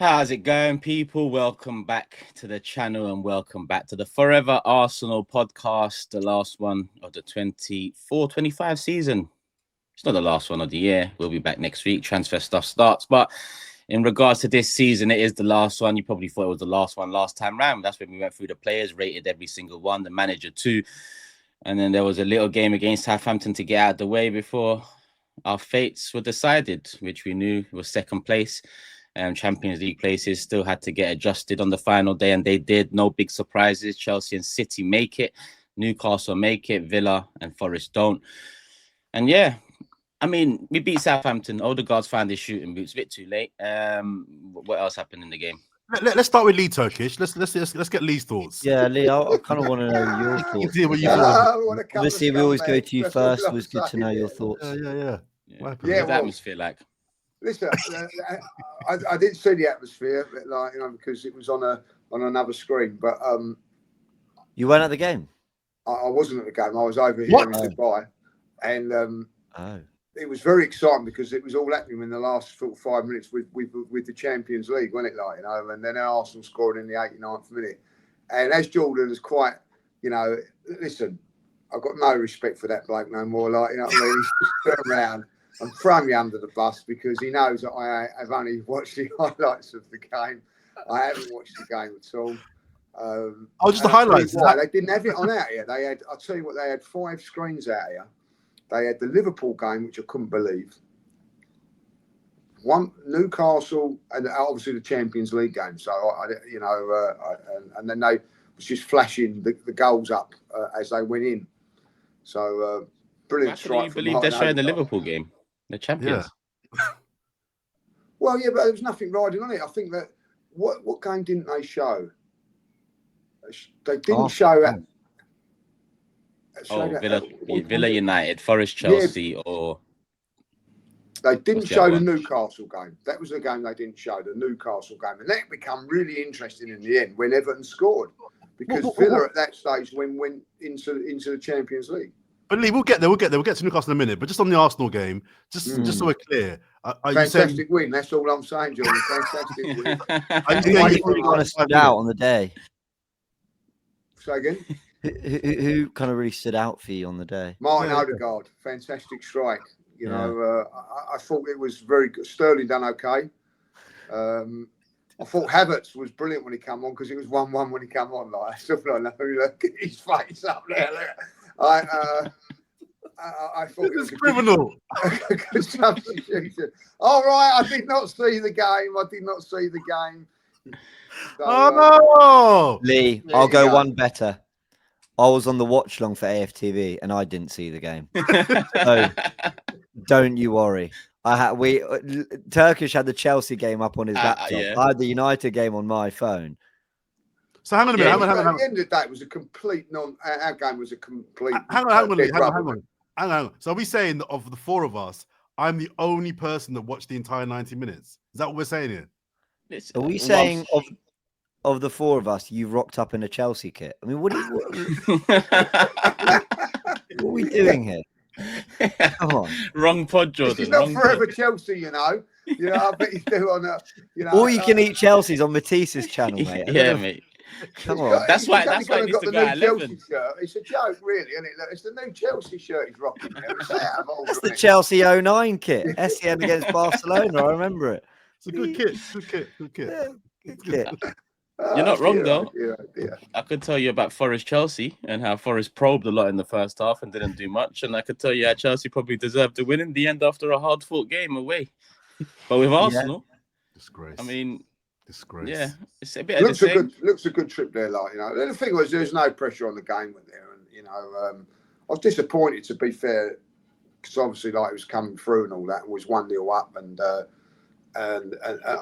How's it going, people? Welcome back to the channel and welcome back to the Fourever Arsenal podcast, the last one of the 24-25 season. It's not the last one of the year. We'll be back next week. Transfer stuff starts. But in regards to this season, it is the last one. You probably thought it was the last one last time round. That's when we went through the players, rated every single one, the manager too. And then there was a little game against Southampton to get out of the way before our fates were decided, which we knew was second place. Champions League places still had to get adjusted on the final day, and they did. No big surprises. Chelsea and City make it. Newcastle make it. Villa and Forest don't. And yeah, I mean, we beat Southampton. Odegaard's found his shooting boots a bit too late. What else happened in the game? Let's start with Lee, Turkish. Let's get Lee's thoughts. Yeah, Lee, I kind of want to know your thoughts. What you thought. Obviously, we always go to you first. It was good to know your thoughts. Yeah. What's the atmosphere like? Listen, I didn't see the atmosphere, because it was on another screen. But you weren't at the game. I wasn't at the game. I was over here in Dubai, and it was very exciting because it was all happening in the last 5 minutes with the Champions League, wasn't it? And then Arsenal scored in the 89th minute. And as Jordan is quite, listen, I've got no respect for that bloke no more. He's just turned around and thrown me under the bus because he knows that I have only watched the highlights of the game. I haven't watched the game at all. Just the highlights. Why they didn't have it on out here. I'll tell you what, they had 5 screens out here. They had the Liverpool game, which I couldn't believe. One Newcastle, and obviously the Champions League game. So and then they was just flashing the goals up as they went in. So brilliant strike. I believe they're showing the Liverpool game. The champions. Yeah. Well, yeah, but there was nothing riding on it. I think that what game didn't they show? They didn't show that. Villa United, Forest Chelsea, or they didn't show the Newcastle game. That was the game they didn't show, the Newcastle game, and that became really interesting in the end when Everton scored because Villa at that stage went into the Champions League. But Lee, we'll get there. We'll get to Newcastle in a minute. But just on the Arsenal game, just so we're clear, fantastic win. That's all I'm saying, John. Fantastic win. Who kind of stood out on the day? Say again. Who kind of really stood out for you on the day? Martin Odegaard, fantastic strike. I thought it was very good. Sterling done okay. I thought Havertz was brilliant when he came on because it was 1-1 when he came on. Look at his face up there. I thought it was criminal. A good substitution. All right, I did not see the game. So, Lee, I'll go one better. I was on the watch long for AFTV and I didn't see the game. So don't you worry. Turkish had the Chelsea game up on his laptop. Yeah. I had the United game on my phone. So hang on a minute. Hang on. At the end of the day, it was a complete our game was a complete. Hang on. So are we saying that of the 4 of us, I'm the only person that watched the entire 90 minutes? Is that what we're saying here? Are we saying of the 4 of us, you rocked up in a Chelsea kit? I mean, what are we doing here? Come on. Wrong pod, Jordan. It's not forever Chelsea, I bet you do on a, All you can eat Chelsea's on Matisse's channel, mate. Yeah, mate. Come on. That's why he needs to go at 11. Shirt. It's a joke, really, isn't it? Look, it's the new Chelsea shirt he's rocking there. It's the Chelsea 09 kit. SEN against Barcelona. I remember it. It's a good kit. Yeah, good kit. You're not wrong, though. Yeah. I could tell you about Forest Chelsea and how Forest probed a lot in the first half and didn't do much. And I could tell you how Chelsea probably deserved to win in the end after a hard-fought game away. But with Arsenal, disgrace. I mean, disgrace. Yeah, it's a bit of the same. Looks a good trip there, The thing was, there's no pressure on the game with there, and I was disappointed, to be fair, because obviously, it was coming through and all that, and was 1-0 up, and I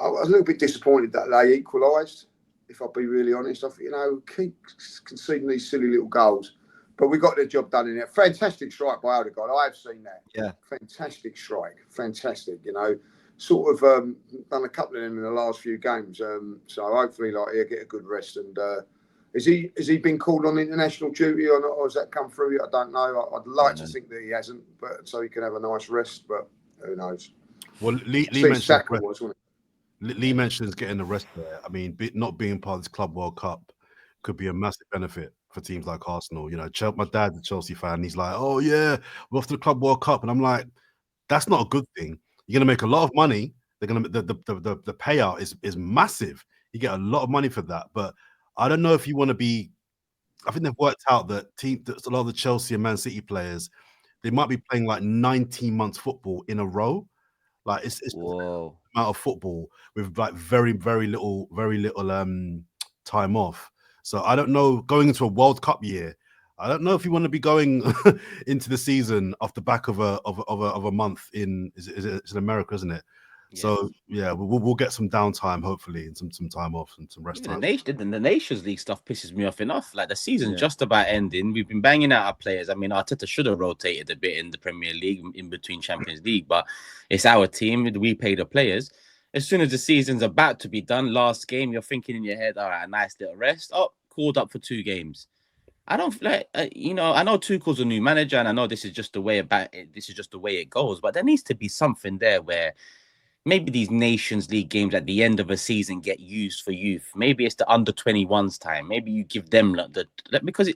was a little bit disappointed that they equalised. If I'll be really honest, keep conceding these silly little goals, but we got the job done in it. Fantastic strike by Odegaard. I have seen that. Yeah, fantastic strike. Fantastic. Sort of done a couple of them in the last few games. So hopefully, he'll get a good rest. And has he been called on international duty or not, or has that come through yet? I don't know. I'd like to think that he hasn't, but so he can have a nice rest. But who knows? Well, Lee Lee mentions getting the rest there. I mean, not being part of this Club World Cup could be a massive benefit for teams like Arsenal. You know, my dad's a Chelsea fan. He's like, oh yeah, we're off to the Club World Cup, and I'm like, that's not a good thing. You're gonna make a lot of money. They're gonna the payout is massive. You get a lot of money for that, but I don't know if you want to be. I think they've worked out that a lot of the Chelsea and Man City players, they might be playing like 19 months football in a row. Like it's Whoa. amount of football with like very little time off. So I don't know, going into a World Cup year, I don't know if you want to be going into the season off the back of a month it's in America, isn't it? Yeah. So yeah, we'll get some downtime hopefully, and some time off and some rest time. The Nations League stuff pisses me off enough. Like the season's just about ending. We've been banging out our players. I mean, Arteta should have rotated a bit in the Premier League in between Champions League, but it's our team. We pay the players. As soon as the season's about to be done, last game, you're thinking in your head, all right, a nice little rest. Oh, called up for 2 games. I don't like, I know Tuchel's a new manager, and I know this is just the way it goes. But there needs to be something there where maybe these Nations League games at the end of a season get used for youth. Maybe it's the under-21s time. Maybe you give them because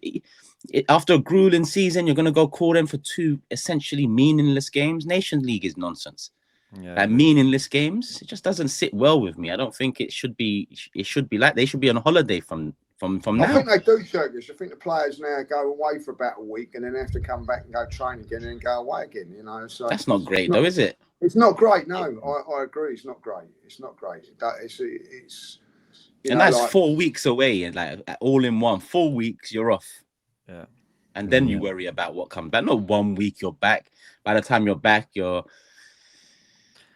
after a grueling season, you're going to go call them for 2 essentially meaningless games. Nations League is nonsense. Like meaningless games, it just doesn't sit well with me. I don't think it should be. It should be like they should be on holiday from now. I think they do, Turkish. I think the players now go away for about a week and then have to come back and go train again and then go away again. You know, so that's not great, though, is it? It's not great. No, I agree. It's not great. It's not great. It's and that's like 4 weeks away, and like all in one. 4 weeks, you're off. Yeah, and then you worry about what comes back. Not 1 week, you're back. By the time you're back, you're.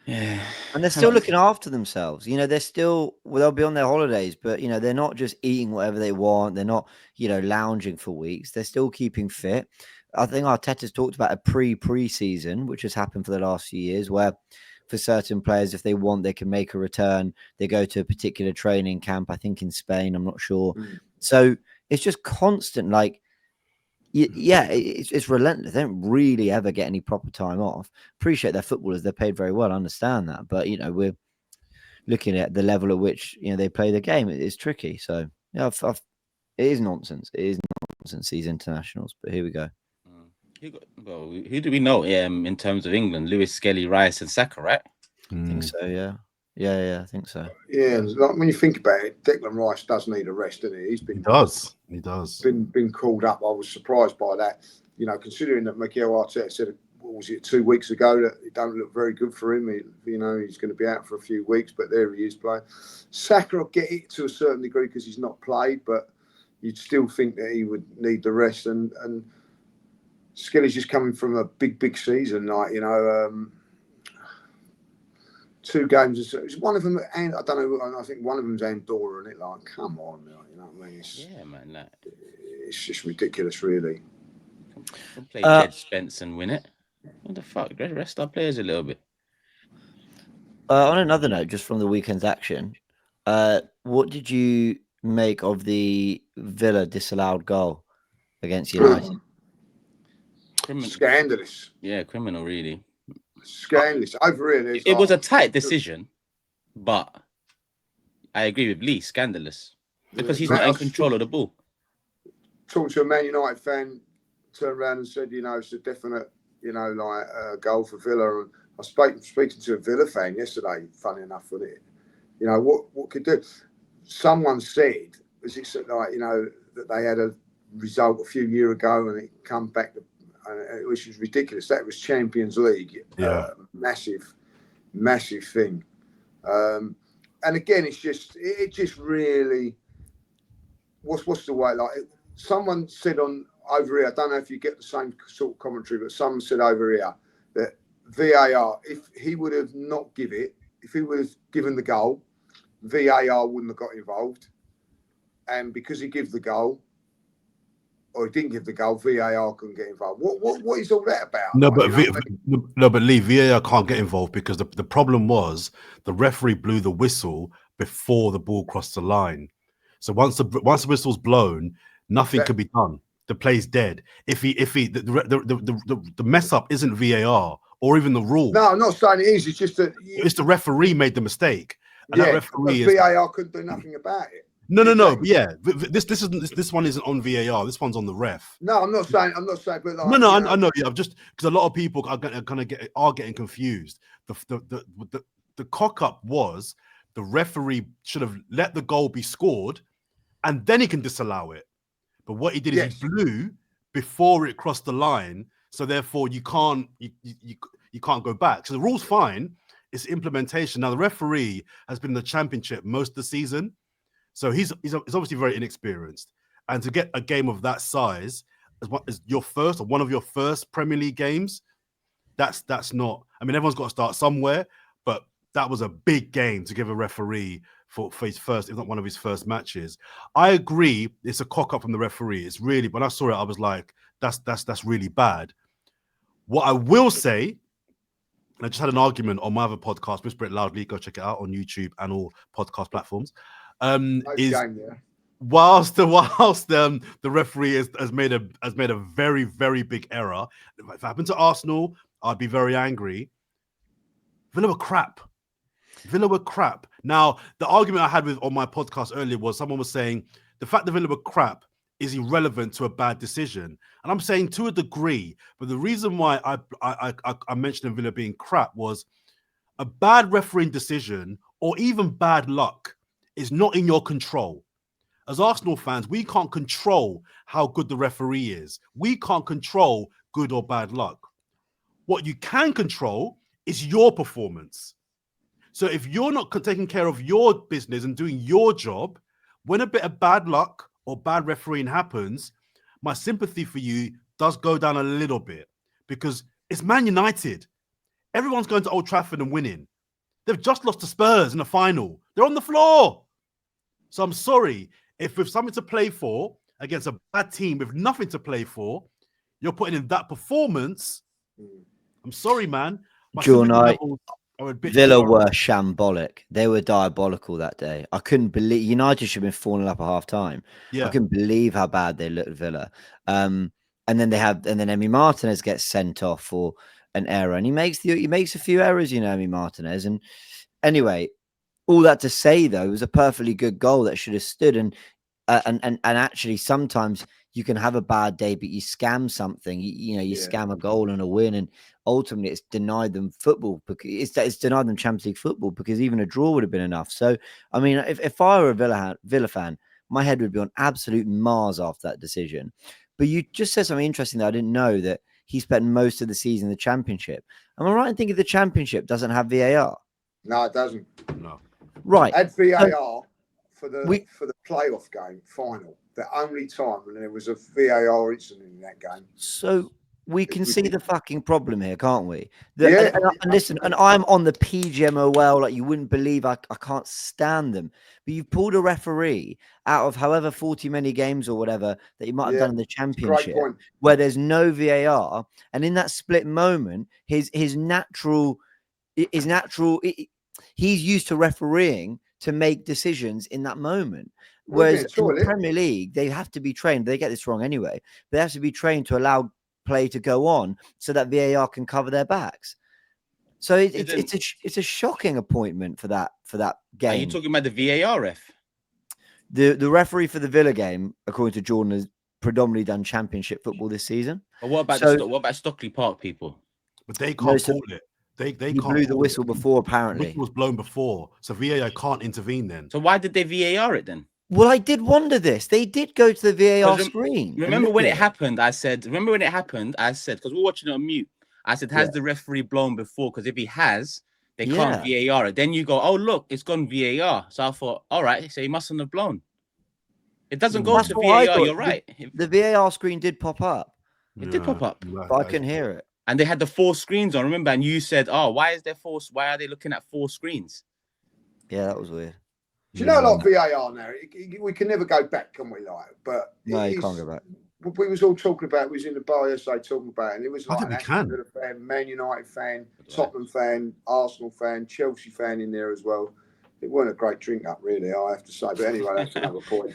Yeah, and they're still looking after themselves. You know, they'll be on their holidays, but you know, they're not just eating whatever they want. They're not, lounging for weeks. They're still keeping fit. I think Arteta's talked about a pre-season, which has happened for the last few years, where for certain players, if they want, they can make a return. They go to a particular training camp, I think in Spain, I'm not sure. So it's just constant, like, it's relentless. They don't really ever get any proper time off. Appreciate their footballers; they're paid very well. I understand that, but we're looking at the level at which they play the game. It's tricky. So it is nonsense. It is nonsense, these internationals. But here we go. Who do we know? In terms of England, Lewis, Skelly, Rice, and Saka, right? I think so. Yeah, I think so. Yeah, like when you think about it, Declan Rice does need a rest, doesn't he? He does. Been called up. I was surprised by that. Considering that Mikel Arteta said, what was it, 2 weeks ago, that it don't look very good for him. He's going to be out for a few weeks, but there he is playing. Saka will get it to a certain degree because he's not played, but you'd still think that he would need the rest. And Skelly's just coming from a big season, like 2 games. One of them, and I don't know. I think one of them's Andorra, and it like, come on, you know what I mean? It's just ridiculous, really. We'll play Jed Spence and win it. What the fuck? Rest our players a little bit. On another note, just from the weekend's action, what did you make of the Villa disallowed goal against United? Scandalous. Yeah, criminal, really. Scandalous. Over here, it was a tight decision, but I agree with Lee. Scandalous because he's not in control of the ball. Talked to a Man United fan, turned around and said, it's a definite, goal for Villa. And I was speaking to a Villa fan yesterday. Funny enough, with it, what could do? Someone said, that they had a result a few years ago and it come back to. Which was ridiculous. That was Champions League. Massive thing. And again, it just really. What's the way? Like someone said on over here. I don't know if you get the same sort of commentary, but someone said over here that VAR, if he would have not if he would have given the goal, VAR wouldn't have got involved, and because he gave the goal. Or he didn't give the goal, VAR couldn't get involved. What is all that about? No, but Lee, VAR can't get involved because the problem was the referee blew the whistle before the ball crossed the line. So once the whistle's blown, nothing can be done. The play's dead. If the mess up isn't VAR or even the rule. No, I'm not saying it is. It's just that it's the referee made the mistake. And that referee VAR couldn't do nothing about it. No. But yeah, this one isn't on VAR. This one's on the ref. No, I'm not saying. But like, I know. Yeah, just because a lot of people are getting confused. The cock up was the referee should have let the goal be scored, and then he can disallow it. But what he did is he blew before it crossed the line, so therefore you can't go back. So the rule's fine. It's implementation. Now the referee has been in the championship most of the season. So he's obviously very inexperienced, and to get a game of that size as your first or one of your first Premier League games, that's not. I mean, everyone's got to start somewhere, but that was a big game to give a referee for his first, if not one of his first matches. I agree, it's a cock up from the referee. It's really, when I saw it, I was like, that's really bad. What I will say, and I just had an argument on my other podcast, Whisper It Loudly, go check it out on YouTube and all podcast platforms. Whilst the referee has made a very, very big error. If it happened to Arsenal, I'd be very angry. Villa were crap. Now, the argument I had on my podcast earlier was someone was saying the fact that Villa were crap is irrelevant to a bad decision, and I'm saying to a degree. But the reason why I mentioned Villa being crap was a bad refereeing decision or even bad luck is not in your control. As Arsenal fans, we can't control how good the referee is. We can't control good or bad luck. What you can control is your performance. So if you're not taking care of your business and doing your job, when a bit of bad luck or bad refereeing happens, my sympathy for you does go down a little bit, because it's Man United. Everyone's going to Old Trafford and winning. They've just lost to Spurs in the final. They're on the floor. So I'm sorry, if with something to play for against a bad team with nothing to play for, you're putting in that performance. I'm sorry, man. Villa were shambolic. They were diabolical that day. I couldn't believe United should have been falling up at half time. Yeah. I couldn't believe how bad they looked at Villa. And then Emi Martinez gets sent off for an error, and he makes a few errors, Emi Martinez. And anyway, all that to say, though, it was a perfectly good goal that should have stood. And actually, sometimes you can have a bad day, but you scam something. You scam a goal and a win, and ultimately, it's denied them football because it's denied them Champions League football, because even a draw would have been enough. So, I mean, if I were a Villa fan, my head would be on absolute Mars after that decision. But you just said something interesting that I didn't know, that he spent most of the season in the Championship. Am I right in thinking the Championship doesn't have VAR? No, it doesn't. No. Right. Had VAR for the playoff game final. The only time when there was a VAR incident in that game. So we can see the fucking problem here, can't we? And listen, and I'm on the PGMOL like you wouldn't believe. I can't stand them. But you've pulled a referee out of however 40 many games or whatever that you might have done in the Championship, where there's no VAR, and in that split moment, he's used to refereeing to make decisions in that moment. Whereas in the Premier League, they have to be trained. They get this wrong anyway. They have to be trained to allow play to go on so that VAR can cover their backs. So it's a shocking appointment for that game. Are you talking about the VAR ref? The referee for the Villa game, according to Jordan, has predominantly done Championship football this season. But what about Stockley Park people? But they can't call it. They can't blew the whistle before, apparently. The whistle was blown before, so VAR can't intervene then. So why did they VAR it then? Well, I did wonder this. They did go to the VAR screen. Remember when it happened? I said, because we're watching it on mute. I said, has the referee blown before? Because if he has, they can't VAR it. Then you go, oh, look, it's gone VAR. So I thought, all right, so he mustn't have blown. It doesn't go to VAR, you're right. The VAR screen did pop up. It did pop up. But I couldn't hear it. And they had the 4 screens on, remember? And you said, oh, why are they looking at 4 screens? Yeah, that was weird. Do you know, like VAR now, we can never go back, can we? But no, you can't go back. We was all talking about. We was in the bar yesterday talking about it, and it was like an Aston Villa fan, Man United fan, Tottenham fan, Arsenal fan, Chelsea fan in there as well. It weren't a great drink up, really, I have to say. But anyway, that's another point.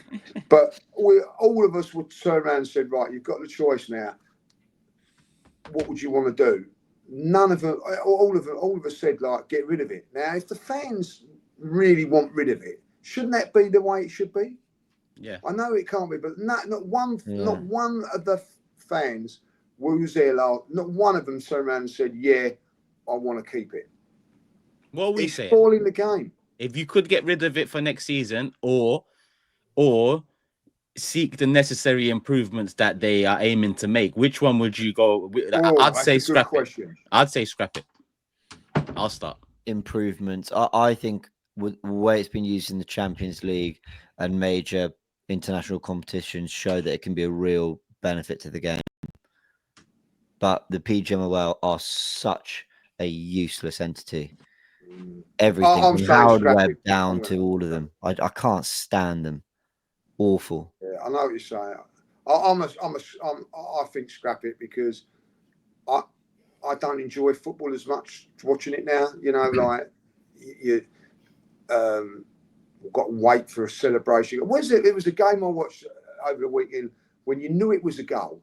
But all of us would turn around and said, right, you've got the choice now. What would you want to do? None of them, all of us said, like, get rid of it. Now, if the fans really want rid of it. Shouldn't that be the way it should be? Yeah. I know it can't be, but not one of the fans who was there last, not one of them turned around and said, "Yeah, I want to keep it." What are we it's saying? Spoiling the game. If you could get rid of it for next season, or seek the necessary improvements that they are aiming to make, which one would you go with? I'd say scrap it. I'd say scrap it. I'll start. Improvements. I think with the way it's been used in the Champions League and major international competitions show that it can be a real benefit to the game. But the PGMOL are such a useless entity. Everything from Howard Webb down to all of them. I can't stand them. Awful. Yeah, I know what you're saying. I think scrap it because I don't enjoy football as much watching it now. You know, like you got to wait for a celebration. It was a game I watched over the weekend when you knew it was a goal,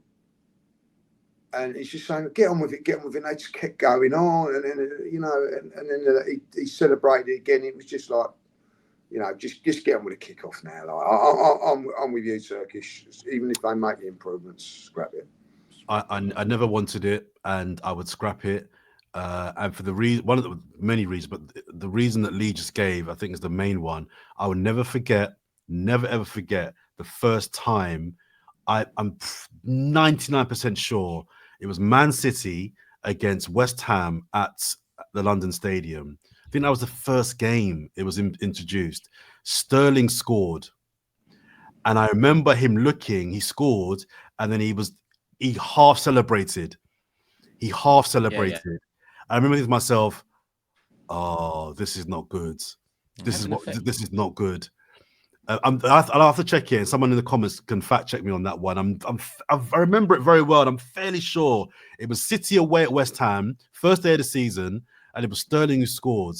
and it's just saying, "Get on with it, get on with it." And they just kept going on, and then and then he celebrated it again. It was just like, just get on with the kickoff now. Like I'm with you, Turkish. Even if they make the improvements, scrap it. I never wanted it, and I would scrap it. And for the reason, one of the many reasons, but the reason that Lee just gave, I think, is the main one. I will never ever forget the first time. I'm 99% sure it was Man City against West Ham at the London Stadium. I think that was the first game it was introduced. Sterling scored, and I remember him looking. He scored, and then he half celebrated. Yeah. I remember thinking to myself, "Oh, this is not good. This is not good." I'll have to check it. Someone in the comments can fact check me on that one. I remember it very well. And I'm fairly sure it was City away at West Ham, first day of the season, and it was Sterling who scored.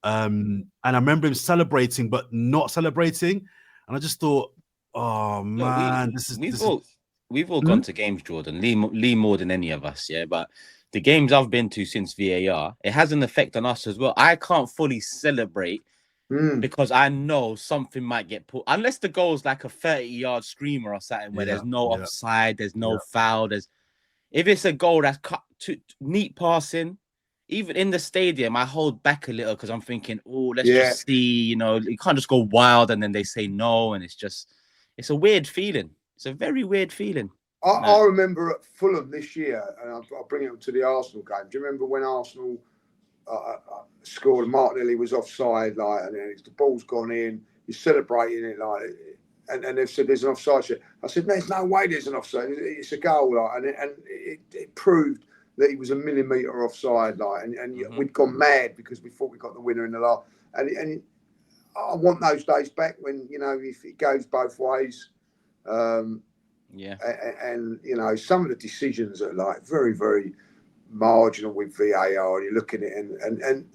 And I remember him celebrating, but not celebrating. And I just thought, "Oh man, we've all gone to games, Jordan. Lee more than any of us, yeah. But the games I've been to since VAR, it has an effect on us as well. I can't fully celebrate because I know something might get put, unless the goal's like a 30-yard screamer or something where there's no offside, there's no foul. If it's a goal that's cut to neat passing, even in the stadium, I hold back a little because I'm thinking, oh, let's just see. You can't just go wild and then they say no, and it's a weird feeling. It's a very weird feeling. I remember at Fulham this year, and I'll bring it up to the Arsenal game. Do you remember when Arsenal scored and Martinelli was offside, like, and then the ball's gone in, you're celebrating it, like, and they've said there's an offside shot. I said, there's no way there's an offside. It's a goal, like, and it proved that he was a millimetre offside, like, and we'd gone mad because we thought we got the winner in the last. And I want those days back when if it goes both ways. And some of the decisions are like very, very marginal with VAR. You're looking at it and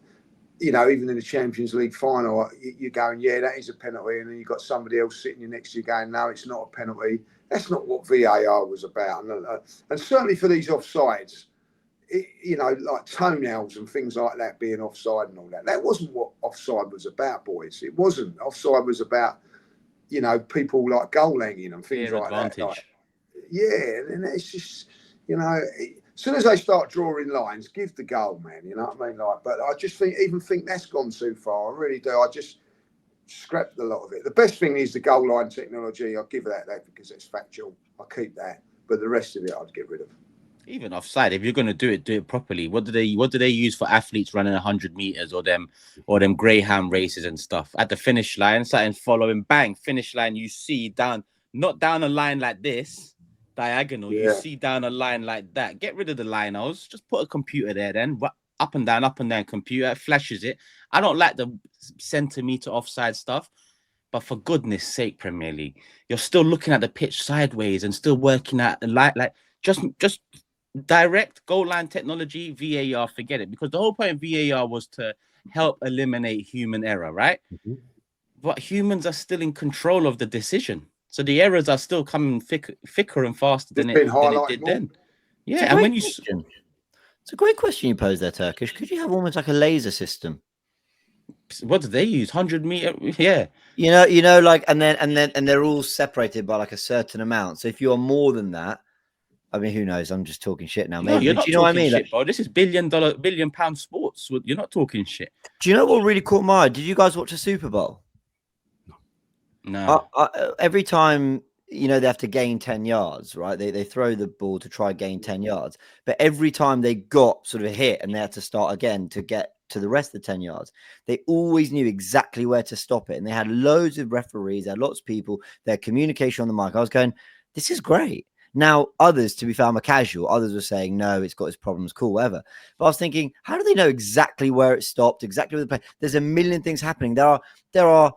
even in the Champions League final, you're going, yeah, that is a penalty, and then you've got somebody else sitting next to you going, no, it's not a penalty. That's not what VAR was about. And certainly for these offsides, like toenails and things like that being offside and all that. That wasn't what offside was about, boys. It wasn't. Offside was about people like goal hanging and things like that. Like, and it's just, as soon as they start drawing lines, give the goal, man. You know what I mean? Like, but I just think that's gone too far. I really do. I just scrapped a lot of it. The best thing is the goal line technology. I'll give that because it's factual. I'll keep that. But the rest of it, I'd get rid of. Even offside, if you're going to do it properly. What do they use for athletes running 100 meters or them Greyhound races and stuff at the finish line? Something following, bang, finish line. You see not down a line like this, diagonal. You see down a line like that. Get rid of the linos. Just put a computer there. Then up and down. Computer flashes it. I don't like the centimeter offside stuff. But for goodness sake, Premier League, you're still looking at the pitch sideways and still working at the light. Like just direct goal line technology, VAR, forget it. Because the whole point of VAR was to help eliminate human error, right? But humans are still in control of the decision. So the errors are still coming thicker and faster than it did then. Yeah, and when it's a great question you posed there, Turkish. Could you have almost like a laser system what do they use? 100-meter, yeah. Like, and they're all separated by like a certain amount. So if you're more than that, I mean, who knows? I'm just talking shit now. Maybe. No, you're not do you know what I talking mean? shit, bro. This is billion-pound sports. You're not talking shit. Do you know what really caught my eye? Did you guys watch the Super Bowl? No. Every time, they have to gain 10 yards, right? They throw the ball to try gain 10 yards. But every time they got sort of a hit and they had to start again to get to the rest of the 10 yards, they always knew exactly where to stop it. And they had loads of referees, they had lots of people, their communication on the mic. I was going, this is great. Now, others, to be fair, I'm a casual. Others were saying, no, it's got its problems, cool, whatever. But I was thinking, how do they know exactly where it stopped, exactly where the play? There's a million things happening. There are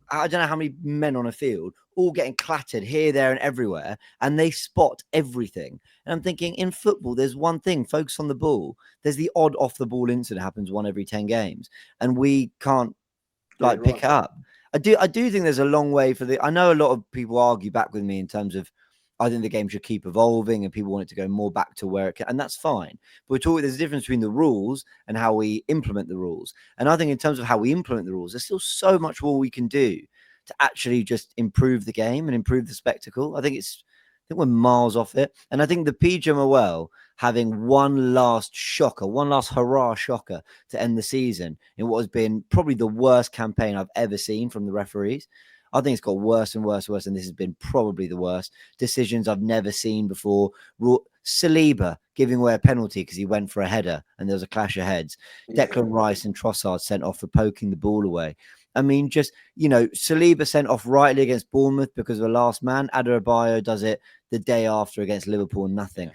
I don't know how many men on a field all getting clattered here, there, and everywhere, and they spot everything. And I'm thinking, in football, there's one thing: focus on the ball. There's the odd off-the-ball incident happens 1 every 10 games, and we can't pick it up. I do think there's a long way for the. I know a lot of people argue back with me in terms of, I think the game should keep evolving and people want it to go more back to where it can, and that's fine. But we're talking, there's a difference between the rules and how we implement the rules. And I think in terms of how we implement the rules, there's still so much more we can do to actually just improve the game and improve the spectacle. I think we're miles off it. And I think the PGMOL having one last shocker, one last hurrah shocker to end the season in what has been probably the worst campaign I've ever seen from the referees. I think it's got worse and worse and worse, and this has been probably the worst. Decisions I've never seen before. Saliba giving away a penalty because he went for a header and there was a clash of heads. Declan Rice and Trossard sent off for poking the ball away. I mean, just, Saliba sent off rightly against Bournemouth because of the last man. Adebayo does it the day after against Liverpool, nothing.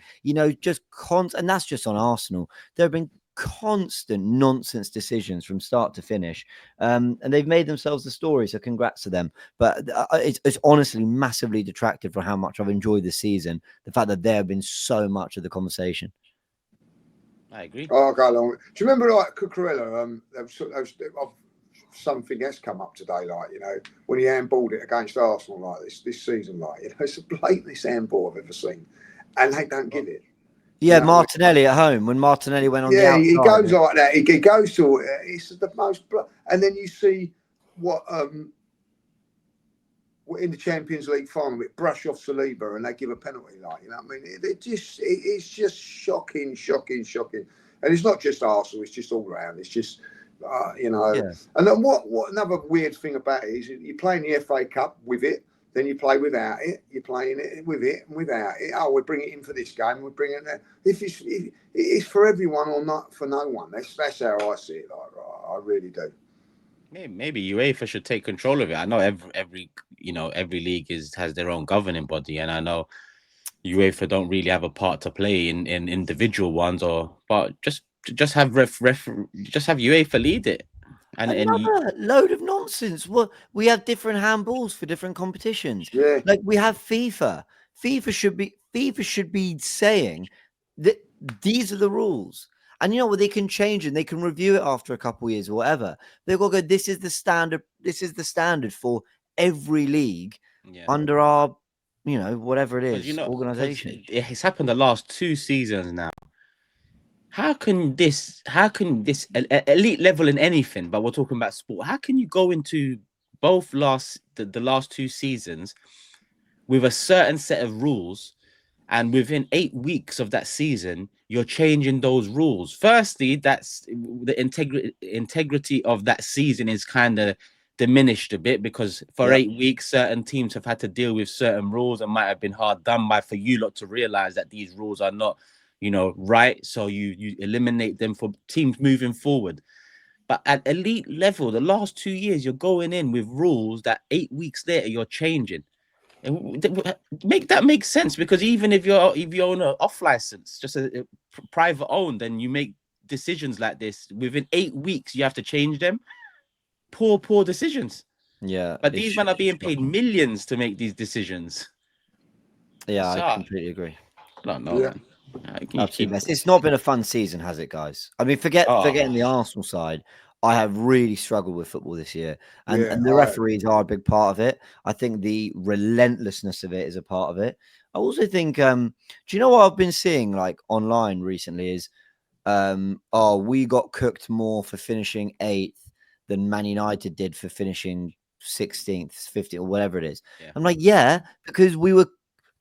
Just and that's just on Arsenal. There have been constant nonsense decisions from start to finish, and they've made themselves the story, so congrats to them. But it's honestly massively detracted from how much I've enjoyed this season, the fact that there have been so much of the conversation. I agree. I'll go along. Do you remember like Cucurella? Something has come up today, when he handballed it against Arsenal like this season, it's the blatantest handball I've ever seen, and they don't give it. Yeah, Martinelli at home, when Martinelli went on the outside. He goes like that. He goes to it's the most, and then you see what in the Champions League final, it brush off Saliba and they give a penalty. It's just shocking. And it's not just Arsenal; it's just all round. It's just And then what another weird thing about it is you play in the FA Cup with it. Then you play without it. You're playing it with it and without it. Oh, we bring it in for this game. We bring it there. If it's for everyone or not for no one. That's how I see it. I really do. Maybe UEFA should take control of it. I know every league has their own governing body, and I know UEFA don't really have a part to play in individual ones, but just have just have UEFA lead it. And another load of nonsense. Well, we have different handballs for different competitions. Yeah. Like we have FIFA. FIFA should be saying that these are the rules. And they can change and they can review it after a couple of years or whatever. They've got to go, this is the standard. This is the standard for every league under our, whatever it is, organization. It's happened the last 2 seasons now. How can this elite level in anything, but we're talking about sport, how can you go into both the last 2 seasons with a certain set of rules, and within 8 weeks of that season, you're changing those rules? Firstly, that's the integrity of that season is kind of diminished a bit, because for 8 weeks, certain teams have had to deal with certain rules and might have been hard done by for you lot to realize that these rules are not right, so you eliminate them for teams moving forward. But at elite level, the last 2 years, you're going in with rules that 8 weeks later you're changing, and make sense. Because even if you own an off license, just a private owned, then you make decisions like this within 8 weeks, you have to change them. Poor decisions. Yeah, but these men are being paid millions to make these decisions. Yeah, I completely agree. I don't know, man. It's not been a fun season, has it, guys? I mean, forgetting the Arsenal side, I have really struggled with football this year, and the referees are a big part of it. I think the relentlessness of it is a part of it. I also think, do you know what I've been seeing online recently is, we got cooked more for finishing 8th than Man United did for finishing 16th, 15th, or whatever it is. Yeah. I'm like, yeah, because we were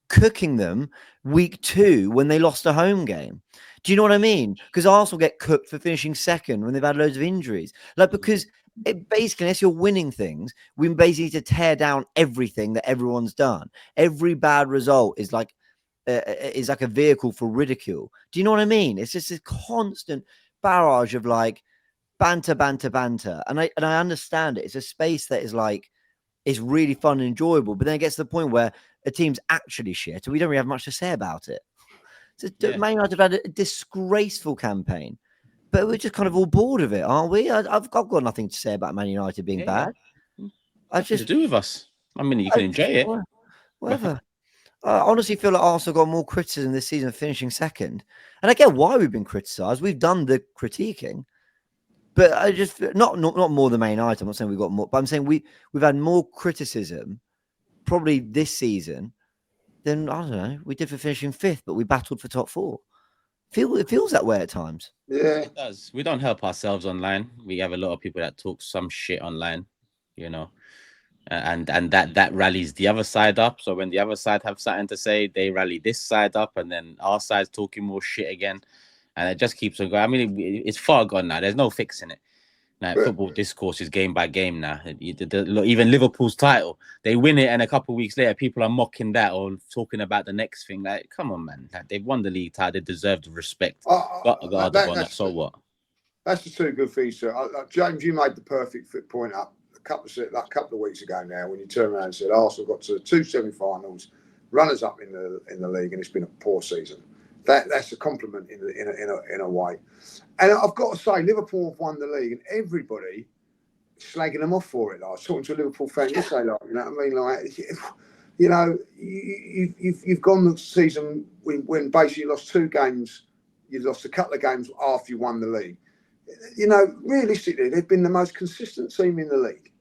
cooking them week 2 when they lost a home game. Do you know what I mean? Because Arsenal get cooked for finishing second when they've had loads of injuries. Like, because it basically, unless you're winning things, we basically need to tear down everything that everyone's done. Every bad result is like a vehicle for ridicule. Do you know what I mean? It's just this constant barrage of like banter. And I understand it. It's a space that is like, it's really fun and enjoyable. But then it gets to the point where a team's actually shit and we don't really have much to say about it. So Man United have had a disgraceful campaign, but we're just kind of all bored of it, aren't we? I've got nothing to say about Man United being bad. I just to do with us. I mean, you can enjoy it. Whatever. I honestly feel like Arsenal got more criticism this season finishing second. And I get why we've been criticised. We've done the critiquing. But I just not more than Man United. I'm not saying we've got more, but I'm saying we've had more criticism probably this season than, I don't know, we did for finishing 5th, but we battled for top 4. It feels that way at times. Yeah, it does. We don't help ourselves online. We have a lot of people that talk some shit online, you know. And that rallies the other side up. So when the other side have something to say, they rally this side up, and then our side's talking more shit again, and it just keeps on going. I mean, it's far gone now. There's no fixing it. Now, football discourse is game by game now. Even Liverpool's title, they win it, and a couple of weeks later, people are mocking that or talking about the next thing. Like, come on, man! Like, they've won the league title. They deserve the respect. So what? That's the two good things, sir. James, you made the perfect point up a couple of weeks ago now when you turned around and said Arsenal got to 2 semi-finals, runners up in the league, and it's been a poor season. That's a compliment in a way. And I've got to say, Liverpool have won the league, and everybody slagging them off for it. Like, I was talking to a Liverpool fan yesterday, like, you know what I mean? Like, you know, you've gone the season when basically you lost 2 games, you lost a couple of games after you won the league. You know, realistically, they've been the most consistent team in the league,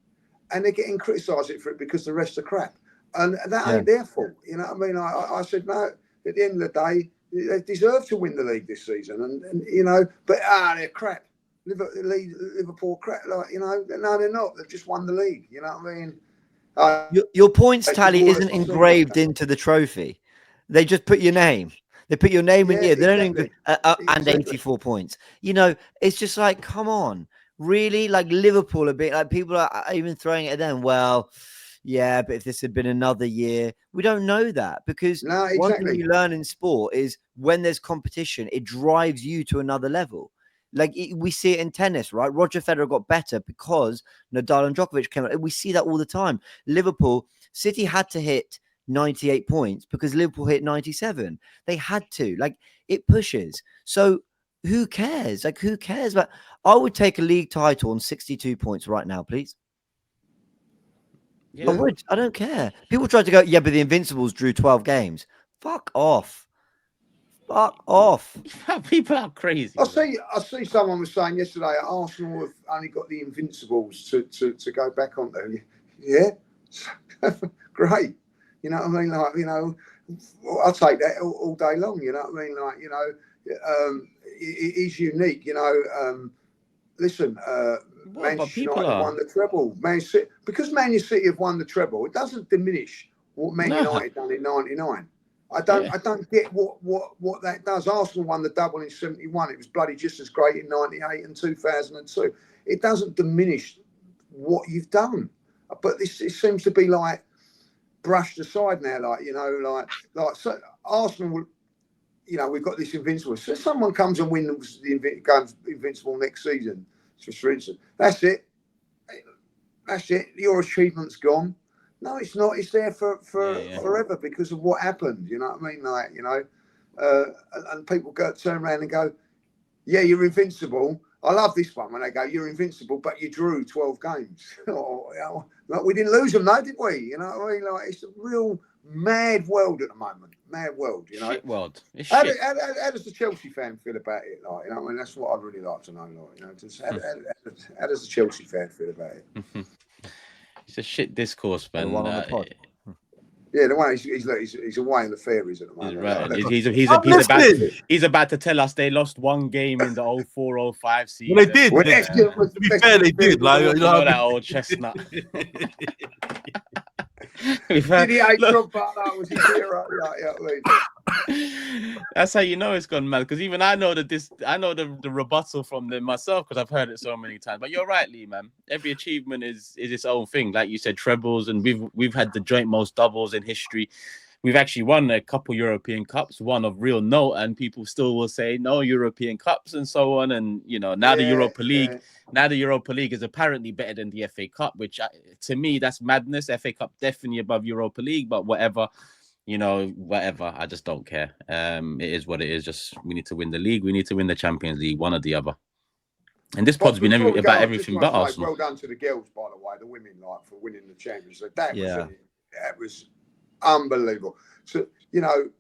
and they're getting criticised for it because the rest are crap, and that ain't their fault. You know what I mean? I said no. At the end of the day, they deserve to win the league this season, and you know, but they're crap. Liverpool crap, like, you know, no, they're not. They've just won the league. You know what I mean? Your points tally isn't engraved into the trophy. They just put your name. They put your name in here. They don't even and 84 points. You know, it's just like, come on, really? Like Liverpool a bit. Like people are even throwing it at them. Well, yeah, but if this had been another year, we don't know that, because one thing you learn in sport is when there's competition, it drives you to another level. Like we see it in tennis, right? Roger Federer got better because Nadal and Djokovic came out. We see that all the time. Liverpool, City had to hit 98 points because Liverpool hit 97. They had to. Like, it pushes. So who cares? Like, who cares? But I would take a league title on 62 points right now, please. Yeah. I would. I don't care. People try to go, yeah, but the Invincibles drew 12 games. Fuck off. Fuck off. People are crazy. I see someone was saying yesterday Arsenal have only got the Invincibles to go back on there. Yeah. Great. You know what I mean? Like, you know, I'll take that all day long. You know what I mean? Like, you know, it is unique. You know, listen, Manchester United have won the treble. Because Man City have won the treble, it doesn't diminish what Man United done in '99. I don't get what that does. Arsenal won the double in '71. It was bloody just as great in '98 and 2002. It doesn't diminish what you've done, but it seems to be like brushed aside now. Like, you know, like so Arsenal. You know, we've got this Invincible. So if someone comes and wins the Invincible next season, for instance, that's it. That's it. Your achievement's gone. No, it's not. It's there for forever because of what happened. You know what I mean? Like, you know, and people turn around and go, yeah, you're invincible. I love this one when they go, you're invincible, but you drew 12 games. Or, you know, like, we didn't lose them, though, did we? You know what I mean? Like, it's a real mad world at the moment. Mad world, you know. Shit world. How does the Chelsea fan feel about it? Like, you know, I mean, that's what I'd really like to know. Like, you know, just how does the Chelsea fan feel about it? It's a shit discourse, man. Yeah, the one he's away in the fairies at the moment. Right. He's about to tell us they lost one game in the 04-05 season. Well, they did. Well, to be fair, they did. Like, you know that old chestnut. Did he hate Drogba? Was his hero? That's how you know it's gone mad. Because even I know the rebuttal from them myself because I've heard it so many times. But you're right, Lee, man. Every achievement is its own thing. Like you said, trebles, and we've had the joint most doubles in history. We've actually won a couple European Cups, one of real note, and people still will say no European Cups and so on. And now the Europa League. Yeah. Now the Europa League is apparently better than the FA Cup, which to me that's madness. FA Cup definitely above Europa League, but whatever. Whatever. I just don't care. It is what it is. Just we need to win the league. We need to win the Champions League, one or the other. And this pod's been about everything but Arsenal. Well done to the girls, by the way, the women, for winning the Champions League. That was unbelievable. So to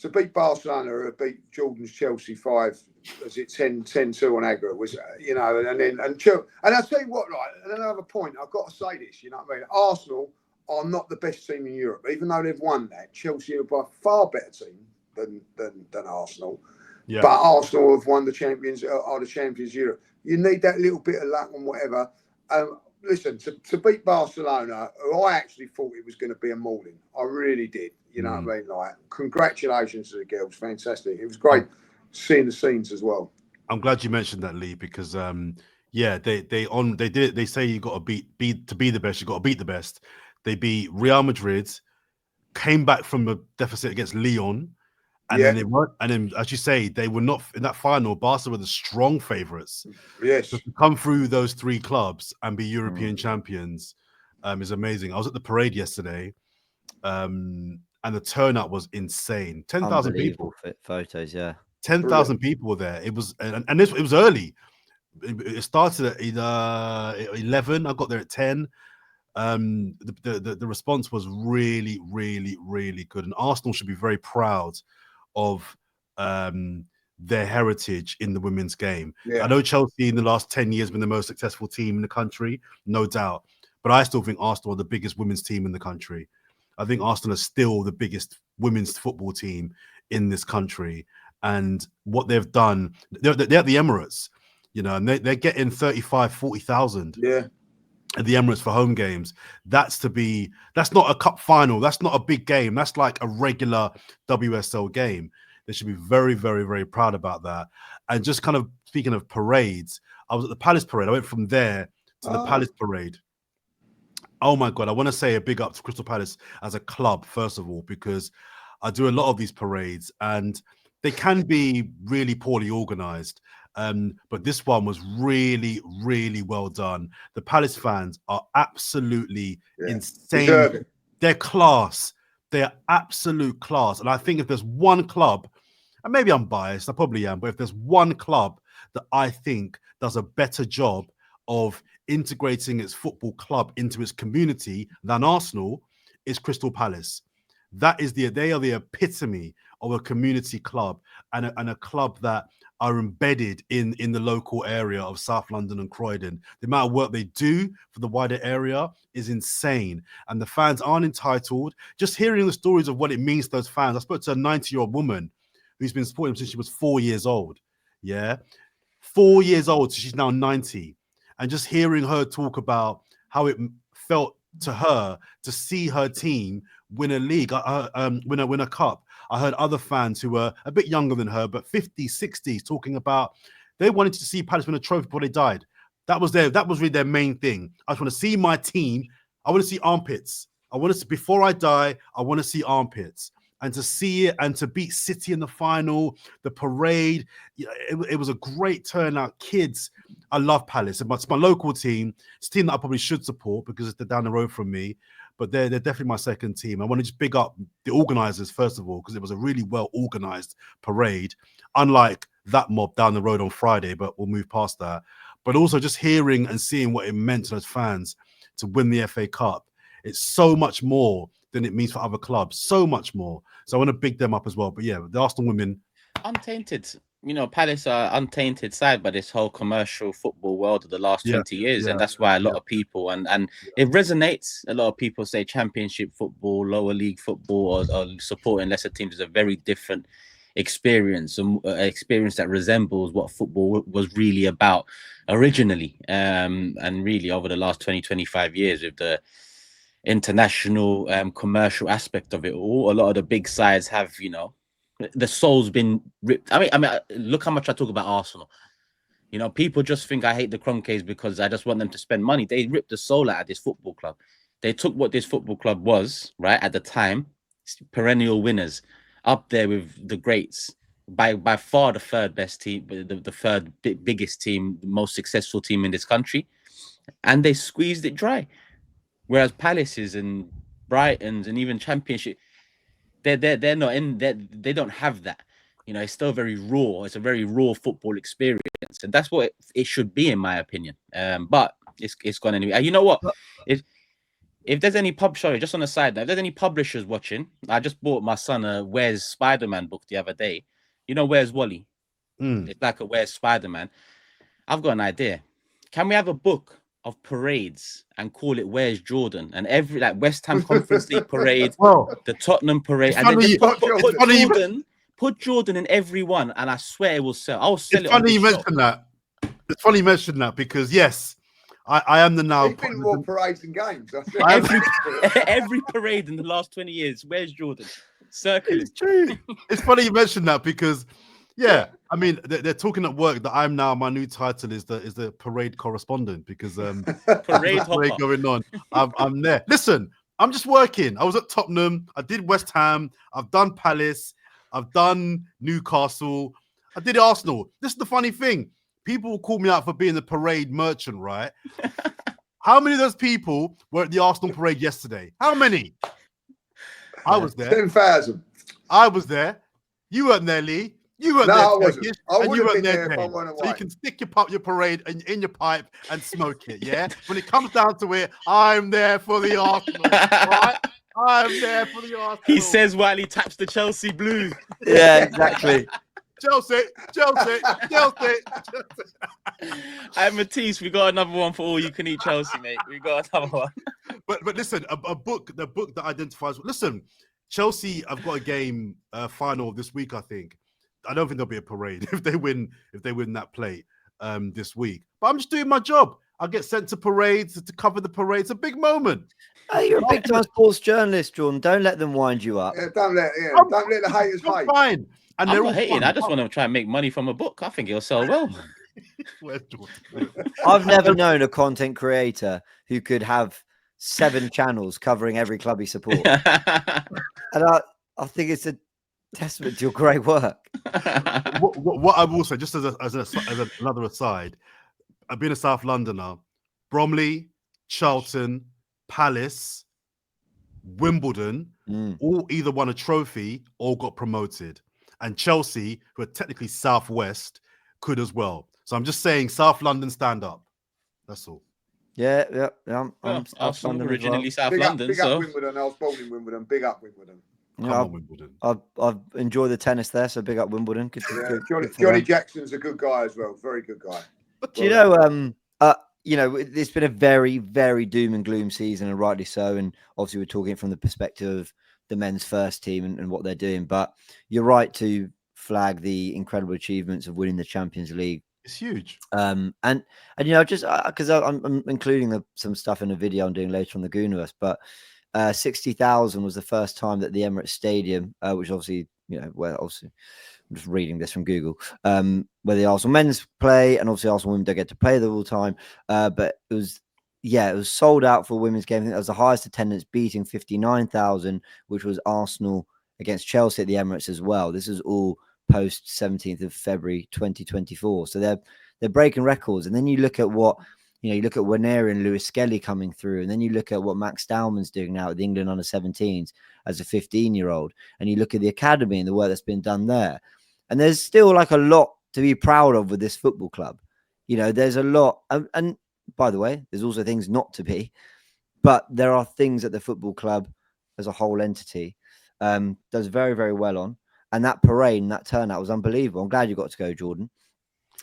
beat Barcelona or beat Jordan's Chelsea 10-2 on aggregate was and I'll tell you what, and another point, I've got to say this, Arsenal are not the best team in Europe, even though they've won that. Chelsea are by far better team than Arsenal. Yeah. But Arsenal have won the champions, are the champions of Europe. You need that little bit of luck and whatever. Listen, to beat Barcelona, I actually thought it was going to be a mauling. I really did. You know what I mean? Congratulations to the girls. Fantastic. It was great seeing the scenes as well. I'm glad you mentioned that, Lee, because they did it. They say you got to be the best. You got to beat the best. They beat Real Madrid, came back from a deficit against Lyon, and then they weren't. And then, as you say, they were not in that final. Barca were the strong favourites. Yes, so to come through those three clubs and be European champions is amazing. I was at the parade yesterday, and the turnout was insane. 10,000 people. Photos, 10,000 people were there. It was, and it was early. It started at either 11. I got there at 10. The response was really, really, really good, and Arsenal should be very proud of their heritage in the women's game. I know Chelsea in the last 10 years been the most successful team in the country, no doubt, but I still think Arsenal are the biggest women's team in the country. I think Arsenal are still the biggest women's football team in this country, and what they've done, they're at the Emirates, and they're getting 40,000 at the Emirates for home games. That's not a cup final. That's not a big game. That's like a regular WSL game. They should be very, very, very proud about that. And just kind of speaking of parades, I was at the Palace parade. I went from there to the Palace parade. Oh my God. I want to say a big up to Crystal Palace as a club, first of all, because I do a lot of these parades and they can be really poorly organized. But this one was really, really well done. The Palace fans are absolutely insane. They're class. They're absolute class. And I think if there's one club, and maybe I'm biased, I probably am, but if there's one club that I think does a better job of integrating its football club into its community than Arsenal, is Crystal Palace. They are the epitome of a community club and a club that are embedded in the local area of South London and Croydon. The amount of work they do for the wider area is insane. And the fans aren't entitled. Just hearing the stories of what it means to those fans. I spoke to a 90-year-old woman who's been supporting them since she was 4 years old. 4 years old, so she's now 90. And just hearing her talk about how it felt to her to see her team win a league, win a cup. I heard other fans who were a bit younger than her, but 50s, 60s, talking about they wanted to see Palace win a trophy before they died. That was really their main thing. I just want to see my team. I want to see armpits. I want to see, before I die, I want to see armpits. And to see it and to beat City in the final, the parade, it was a great turnout. Kids, I love Palace. It's my local team. It's a team that I probably should support because they're down the road from me. But they're definitely my second team. I want to just big up the organisers, first of all, because it was a really well-organised parade, unlike that mob down the road on Friday, but we'll move past that. But also just hearing and seeing what it meant to those fans to win the FA Cup. It's so much more than it means for other clubs, so much more. So I want to big them up as well. But yeah, the Arsenal women. Untainted. Palace are untainted side by this whole commercial football world of the last 20 years. And that's why a lot of people, and it resonates. A lot of people say championship football, lower league football, or supporting lesser teams is a very different experience, and experience that resembles what football was really about originally. And really over the last 20-25 years with the international commercial aspect of it all, a lot of the big sides have, the soul's been ripped. I mean, look how much I talk about Arsenal. People just think I hate the Cronkies because I just want them to spend money. They ripped the soul out of this football club. They took what this football club was, right, at the time, perennial winners, up there with the greats, by far the third best team, the third biggest team, the most successful team in this country, and they squeezed it dry. Whereas Palaces and Brightons and even Championship, they're not in that. They don't have that. It's still very raw. It's a very raw football experience, and that's what it should be, in my opinion. But it's gone anyway. You know what? If there's any just on the side, if there's any publishers watching, I just bought my son a Where's Spider-Man book the other day. Where's Wally? It's like a Where's Spider-Man. I've got an idea. Can we have a book of parades and call it Where's Jordan? And every West Ham Conference League parade, the Tottenham parade, and then put Jordan in every one, and I swear it will sell. I'll sell it. It's funny you mentioned that. It's funny you mentioned that because yes, I am the now. There's been more parades and games. Every parade in the last 20 years. Where's Jordan? Circle. It's true. It's funny you mentioned that because, yeah, I mean they're talking at work that I'm now, my new title is the parade correspondent because parade going on. I'm there. Listen, I'm just working. I was at Tottenham. I did West Ham. I've done Palace. I've done Newcastle. I did Arsenal. This is the funny thing. People will call me out for being the parade merchant, right? How many of those people were at the Arsenal parade yesterday? How many? I was there. 10,000. I was there. You weren't there, Lee. You weren't there. I wasn't. And you weren't there. So you can stick your parade in your pipe and smoke it, yeah? When it comes down to it, I'm there for the Arsenal, right? I'm there for the Arsenal. He says while he taps the Chelsea blue. Yeah, exactly. Chelsea. Hey, Matisse, we got another one for all you can eat Chelsea, mate. We got another one. But listen, the book that identifies. Listen, Chelsea. I've got a game final this week. I think. I don't think there'll be a parade if they win that plate this week. But I'm just doing my job. I'll get sent to parades to cover the parade. It's a big moment. Hey, you're a big time sports journalist, Jordan. Don't let them wind you up. Yeah, don't let the haters hate. Fine. And I'm not hating. I just want to try and make money from a book. I think it'll sell well. I've never known a content creator who could have 7 channels covering every club he supports. And I think it's a testament to your great work. What I will say, just as another aside, I've been a South Londoner. Bromley, Charlton, Palace, Wimbledon, all either won a trophy or got promoted. And Chelsea, who are technically Southwest, could as well. So I'm just saying, South London, stand up. That's all. Yeah. I'm originally South Big London. up Wimbledon. I was born in Wimbledon. Big up Wimbledon. Come on, Wimbledon. I've enjoyed the tennis there, so big up Wimbledon. Johnny Jackson's a good guy as well. Very good guy. Do you know, it's been a very, very doom and gloom season, and rightly so. And obviously, we're talking from the perspective of the men's first team and what they're doing. But you're right to flag the incredible achievements of winning the Champions League. It's huge. And just because I'm including some stuff in a video I'm doing later on the Gooniverse, but 60,000 was the first time that the Emirates Stadium, which obviously, where obviously I'm just reading this from Google, where the Arsenal men's play, and obviously Arsenal women don't get to play there all the time. But it was sold out for a women's game. I think that was the highest attendance, beating 59,000, which was Arsenal against Chelsea at the Emirates as well. This is all post 17th of February 2024. So they're breaking records. And then you look at what, you look at Waneri and Lewis Skelly coming through, and then you look at what Max Dowman's doing now at the England under-17s as a 15-year-old, and you look at the academy and the work that's been done there. And there's still a lot to be proud of with this football club. There's a lot. And by the way, there's also things not to be, but there are things that the football club as a whole entity does very, very well on. and that parade and that turnout was unbelievable. I'm glad you got to go, Jordan.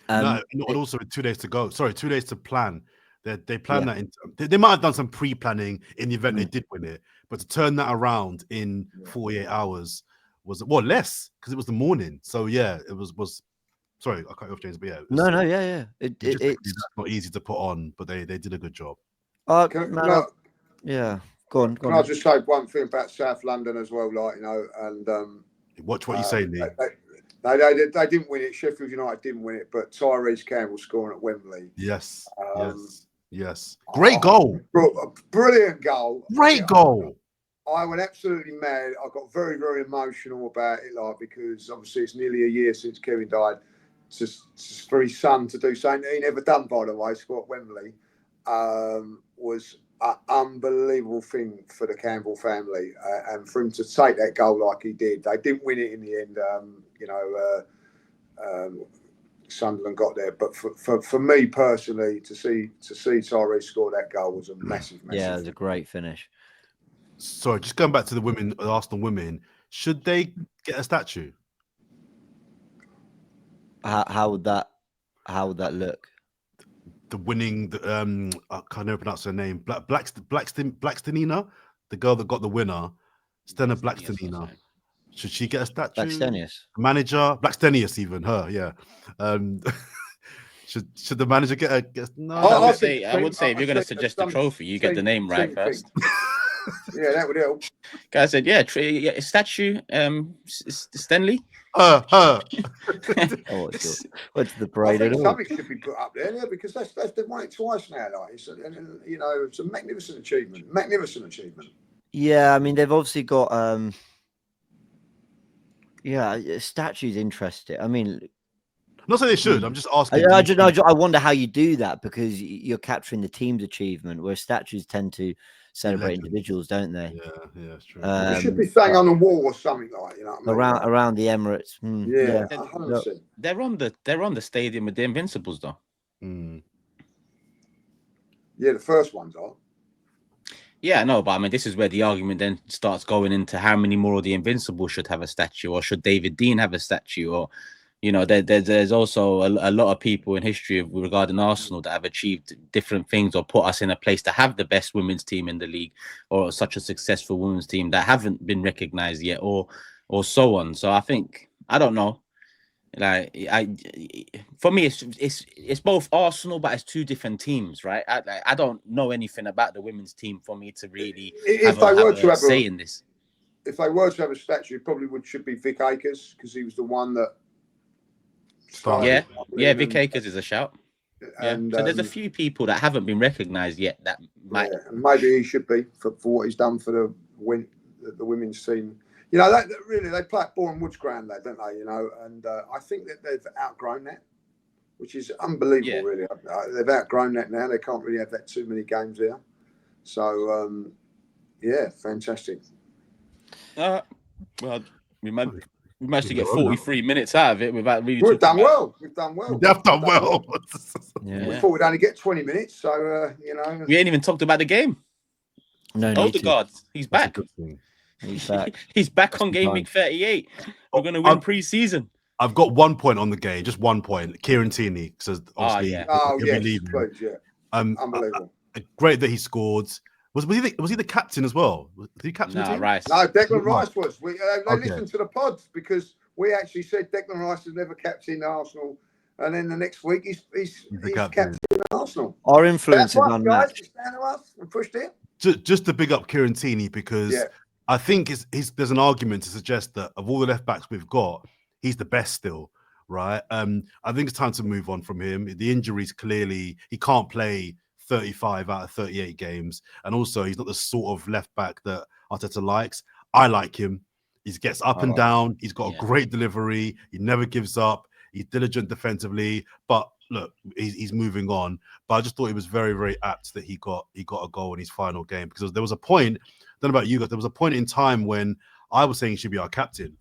No, and also with 2 days to go. Sorry, 2 days to plan. They planned that. They might have done some pre-planning in the event they did win it, but to turn that around in 48 hours was less because it was the morning. So yeah, it was. Sorry, I cut you off, James. But yeah, it's not easy to put on, but they did a good job. Go on. Can I just say one thing about South London as well? Like, you know, and watch what you say, Lee. They didn't win it. Sheffield United didn't win it, but Tyrese Campbell scoring at Wembley. Yes. Great goal. Brilliant goal. Great goal. I went absolutely mad. I got very, very emotional about it, like, because obviously it's nearly a year since Kevin died. Just for his son to do something he never done, by the way, score at Wembley, was an unbelievable thing for the Campbell family, and for him to take that goal like he did. They didn't win it in the end, Sunderland got there, but for me personally, to see Tyrese score that goal was a massive. Yeah, it was a great finish. Sorry, just going back to the women, the Arsenal women, should they get a statue? How would that look? The winning, I can't even pronounce her name. Blacksteniana, the girl that got the winner, Stena Blacksteniana. Should she get a statue? Blackstenius. Manager Blackstenius, even her, yeah. Should the manager get a? No, I would say if you're going to suggest a trophy, you get the name right first. Yeah, that would help. Guy said, statue, Stanley. Her. What's the parade? I think something should be put up there, because they've won it twice now. Like, it's a magnificent achievement. Yeah, I mean, they've obviously got statues interesting. I mean, not saying they should. I'm just asking. I wonder how you do that, because you're capturing the team's achievement, where statues tend to celebrate individuals, don't they? Yeah, it's true. It should be thing on the wall or something, like, you know what I mean? around the Emirates. Yeah, 100%. They're on the stadium with the Invincibles, though. Yeah, the first ones are. Yeah, no, but I mean, this is where the argument then starts going into how many more of the Invincibles should have a statue, or should David Dean have a statue, or there's also a lot of people in history regarding Arsenal that have achieved different things or put us in a place to have the best women's team in the league, or such a successful women's team that haven't been recognized yet, or so on. So I think, I don't know, like, for me it's both Arsenal, but it's two different teams, right? I don't know anything about the women's team for me to really have a say in this. If they were to have a statue, it probably should be Vic Akers, because he was the one that started. Yeah, Vic Akers is a shout. And, so there's a few people that haven't been recognised yet that might. Maybe he should be for what he's done for the women's team. You know, they play at Boreham Woods ground there, don't they? You know, and I think that they've outgrown that, which is unbelievable. Really, they've outgrown that now. They can't really have that too many games there. So, fantastic. Well, we managed to get 43 minutes out of it without really. We've done well. We've done well. We thought we'd only get 20 minutes, so we ain't even talked about the game. No, Odegaard, he's back. He's back. He's back on game week 38. We're going to win pre-season. I've got 1 point on the game, just 1 point. Kieran Tierney says, obviously, unbelievable. Great that he scored. Was he the captain as well? Did he captain the team? Rice. No, Declan Rice was. They listened to the pod, because we actually said Declan Rice has never captained Arsenal, and then the next week he's captain Arsenal. Our influence is unmatched. It's down to us. We pushed it. Just to big up Kieran Tierney, because I think there's an argument to suggest that of all the left backs we've got, he's the best still, right? I think it's time to move on from him. The injuries, clearly he can't play 35 out of 38 games, and also he's not the sort of left back that Arteta likes. I like him. He gets up and down. He's got a great delivery. He never gives up. He's diligent defensively. But look, he's moving on. But I just thought it was very, very apt that he got a goal in his final game, because there was a point. I don't know about you guys. There was a point in time when I was saying he should be our captain.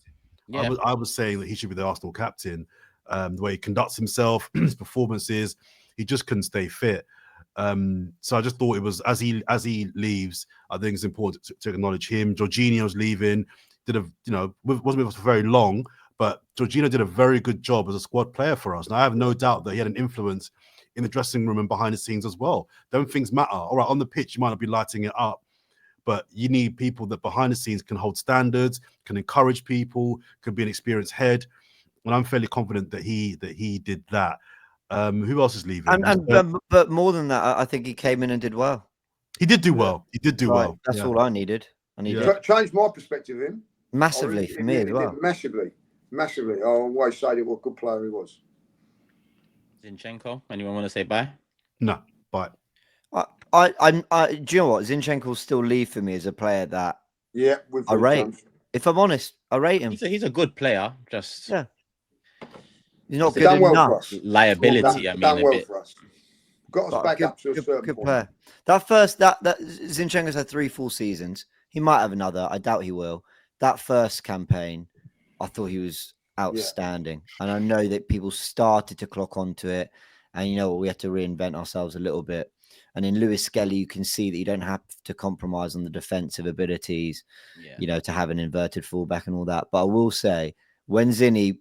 Yeah. I was saying that he should be the Arsenal captain. The way he conducts himself, his performances, he just couldn't stay fit. So I just thought it was, as he leaves, I think it's important to acknowledge him. Jorginho's leaving. Wasn't with us for very long, But Jorginho did a very good job as a squad player for us. And I have no doubt that he had an influence in the dressing room and behind the scenes as well. Them things matter. All right, on the pitch, you might not be lighting it up, but you need people that behind the scenes can hold standards, can encourage people, can be an experienced head. And I'm fairly confident that he did that. Who else is leaving? But more than that, I think he came in and did well. He did do well. He did do well. That's all I needed. Changed my perspective of him. Massively for me as well. Massively. I always say what a good player he was. Zinchenko, anyone want to say bye? No, bye. Do you know what? Zinchenko will still leave for me as a player that I rate. If I'm honest, I rate him. He's a good player. Just he's not good enough. Liability. Done well for us. Got us back up to a certain point. Player. That Zinchenko's had 3 full seasons. He might have another. I doubt he will. That first campaign, I thought he was outstanding. And I know that people started to clock onto it. And you know what? We had to reinvent ourselves a little bit. And in Lewis Skelly, you can see that you don't have to compromise on the defensive abilities, to have an inverted fullback and all that. But I will say, when Zinni,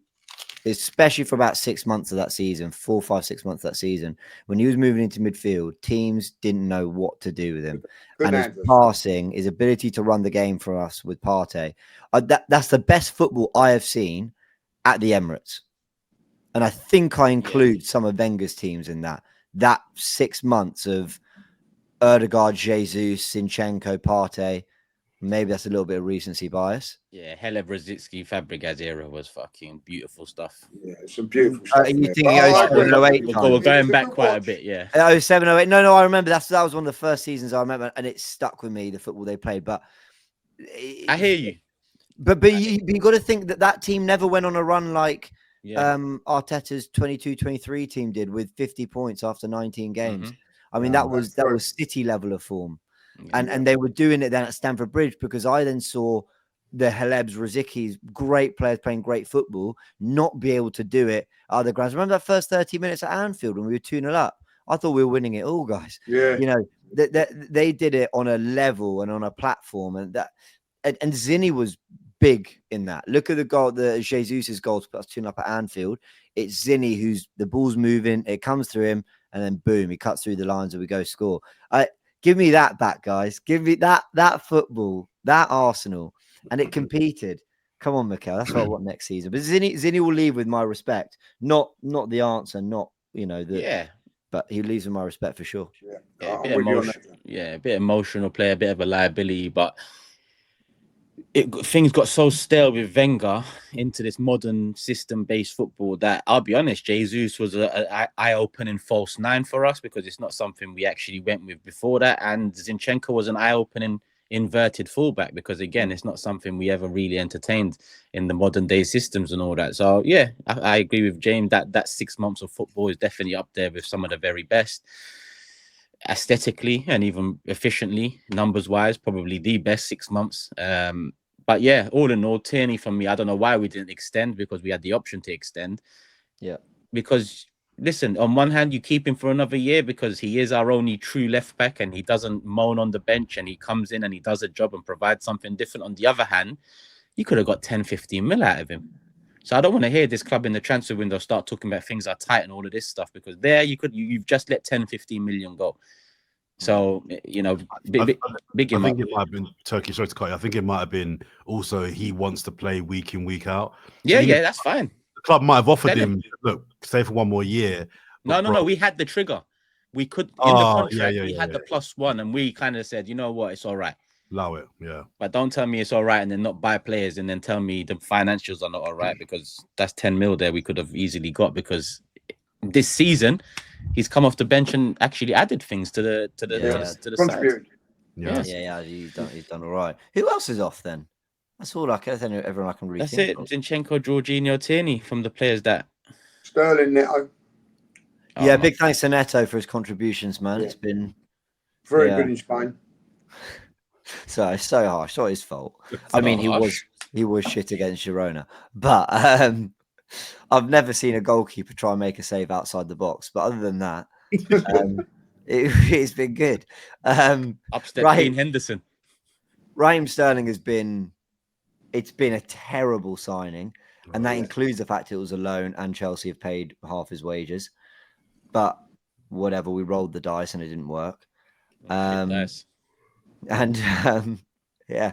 especially for about 6 months of that season, 4, 5, 6 months of that season, when he was moving into midfield, teams didn't know what to do with him. And his passing, his ability to run the game for us with Partey, that's the best football I have seen at the Emirates. And I think I include some of Wenger's teams in that. That 6 months of Ødegaard, Jesus, Zinchenko, Partey, maybe that's a little bit of recency bias. Yeah, Hella Brzezinski, Fabregas era was fucking beautiful stuff. Yeah, some beautiful stuff. You think 0708? We're going back quite a bit, yeah. 0708. No, I remember that was one of the first seasons I remember, and it stuck with me, the football they played. But I hear you. But you got to think that team never went on a run like Arteta's 22-23 team did with 50 points after 19 games. I mean, that was City level of form. And they were doing it then at Stamford Bridge, because I then saw the Halebs, Razikis, great players playing great football, not be able to do it at other grounds. Remember that first 30 minutes at Anfield when we were 2-0 up? I thought we were winning it all, guys. Yeah. You know, they did it on a level and on a platform, and Zinni was big in that. Look at the goal, the Jesus' goal to put us 2-0 up at Anfield. It's Zinni who's the ball's moving, it comes through him, and then boom, he cuts through the lines and we go score. Give me that back, guys. Give me that football, that Arsenal, and it competed. Come on, Mikel. That's what I want next season. But Zinni will leave with my respect. Not the answer, not but he leaves with my respect for sure. A bit emotional player, a bit of a liability, but things got so stale with Wenger into this modern system-based football that, I'll be honest, Jesus was an eye-opening false 9 for us, because it's not something we actually went with before that. And Zinchenko was an eye-opening inverted fullback, because, again, it's not something we ever really entertained in the modern-day systems and all that. So, yeah, I agree with James that 6 months of football is definitely up there with some of the very best. Aesthetically and even efficiently, numbers wise, probably the best 6 months. But yeah, all in all, Tierney for me, I don't know why we didn't extend, because we had the option to extend. Yeah. Because listen, on one hand, you keep him for another year because he is our only true left back and he doesn't moan on the bench and he comes in and he does a job and provides something different. On the other hand, you could have got 10-15 mil out of him. So I don't want to hear this club in the transfer window start talking about things are tight and all of this stuff, because there you've just let 10-15 million go. So, you know, big I think it might have been Turkey. Sorry to cut you. I think it might have been also he wants to play week in, week out. So that's fine. The club might have offered him, look, stay for one more year. No. We had the trigger. We could, in the contract, we had the +1 and we kind of said, you know what, it's all right. Allow it, yeah. But don't tell me it's all right and then not buy players and then tell me the financials are not all right, because that's 10 mil there we could have easily got, because this season he's come off the bench and actually added things to the side. Yeah, he's done all right. Who else is off then? That's all everyone I can read. That's it. Zinchenko, Jorginho, Tierney from the players that Sterling, Neto. Big thanks to Neto for his contributions, man. It's been very good in Spain. So it's so harsh. It's not his fault. I mean, he was shit against Girona, but I've never seen a goalkeeper try and make a save outside the box. But other than that, it's been good. Upstep Dean Henderson. Raheem Sterling it's been a terrible signing. And that includes the fact it was a loan and Chelsea have paid half his wages. But whatever, we rolled the dice and it didn't work. Nice. And yeah.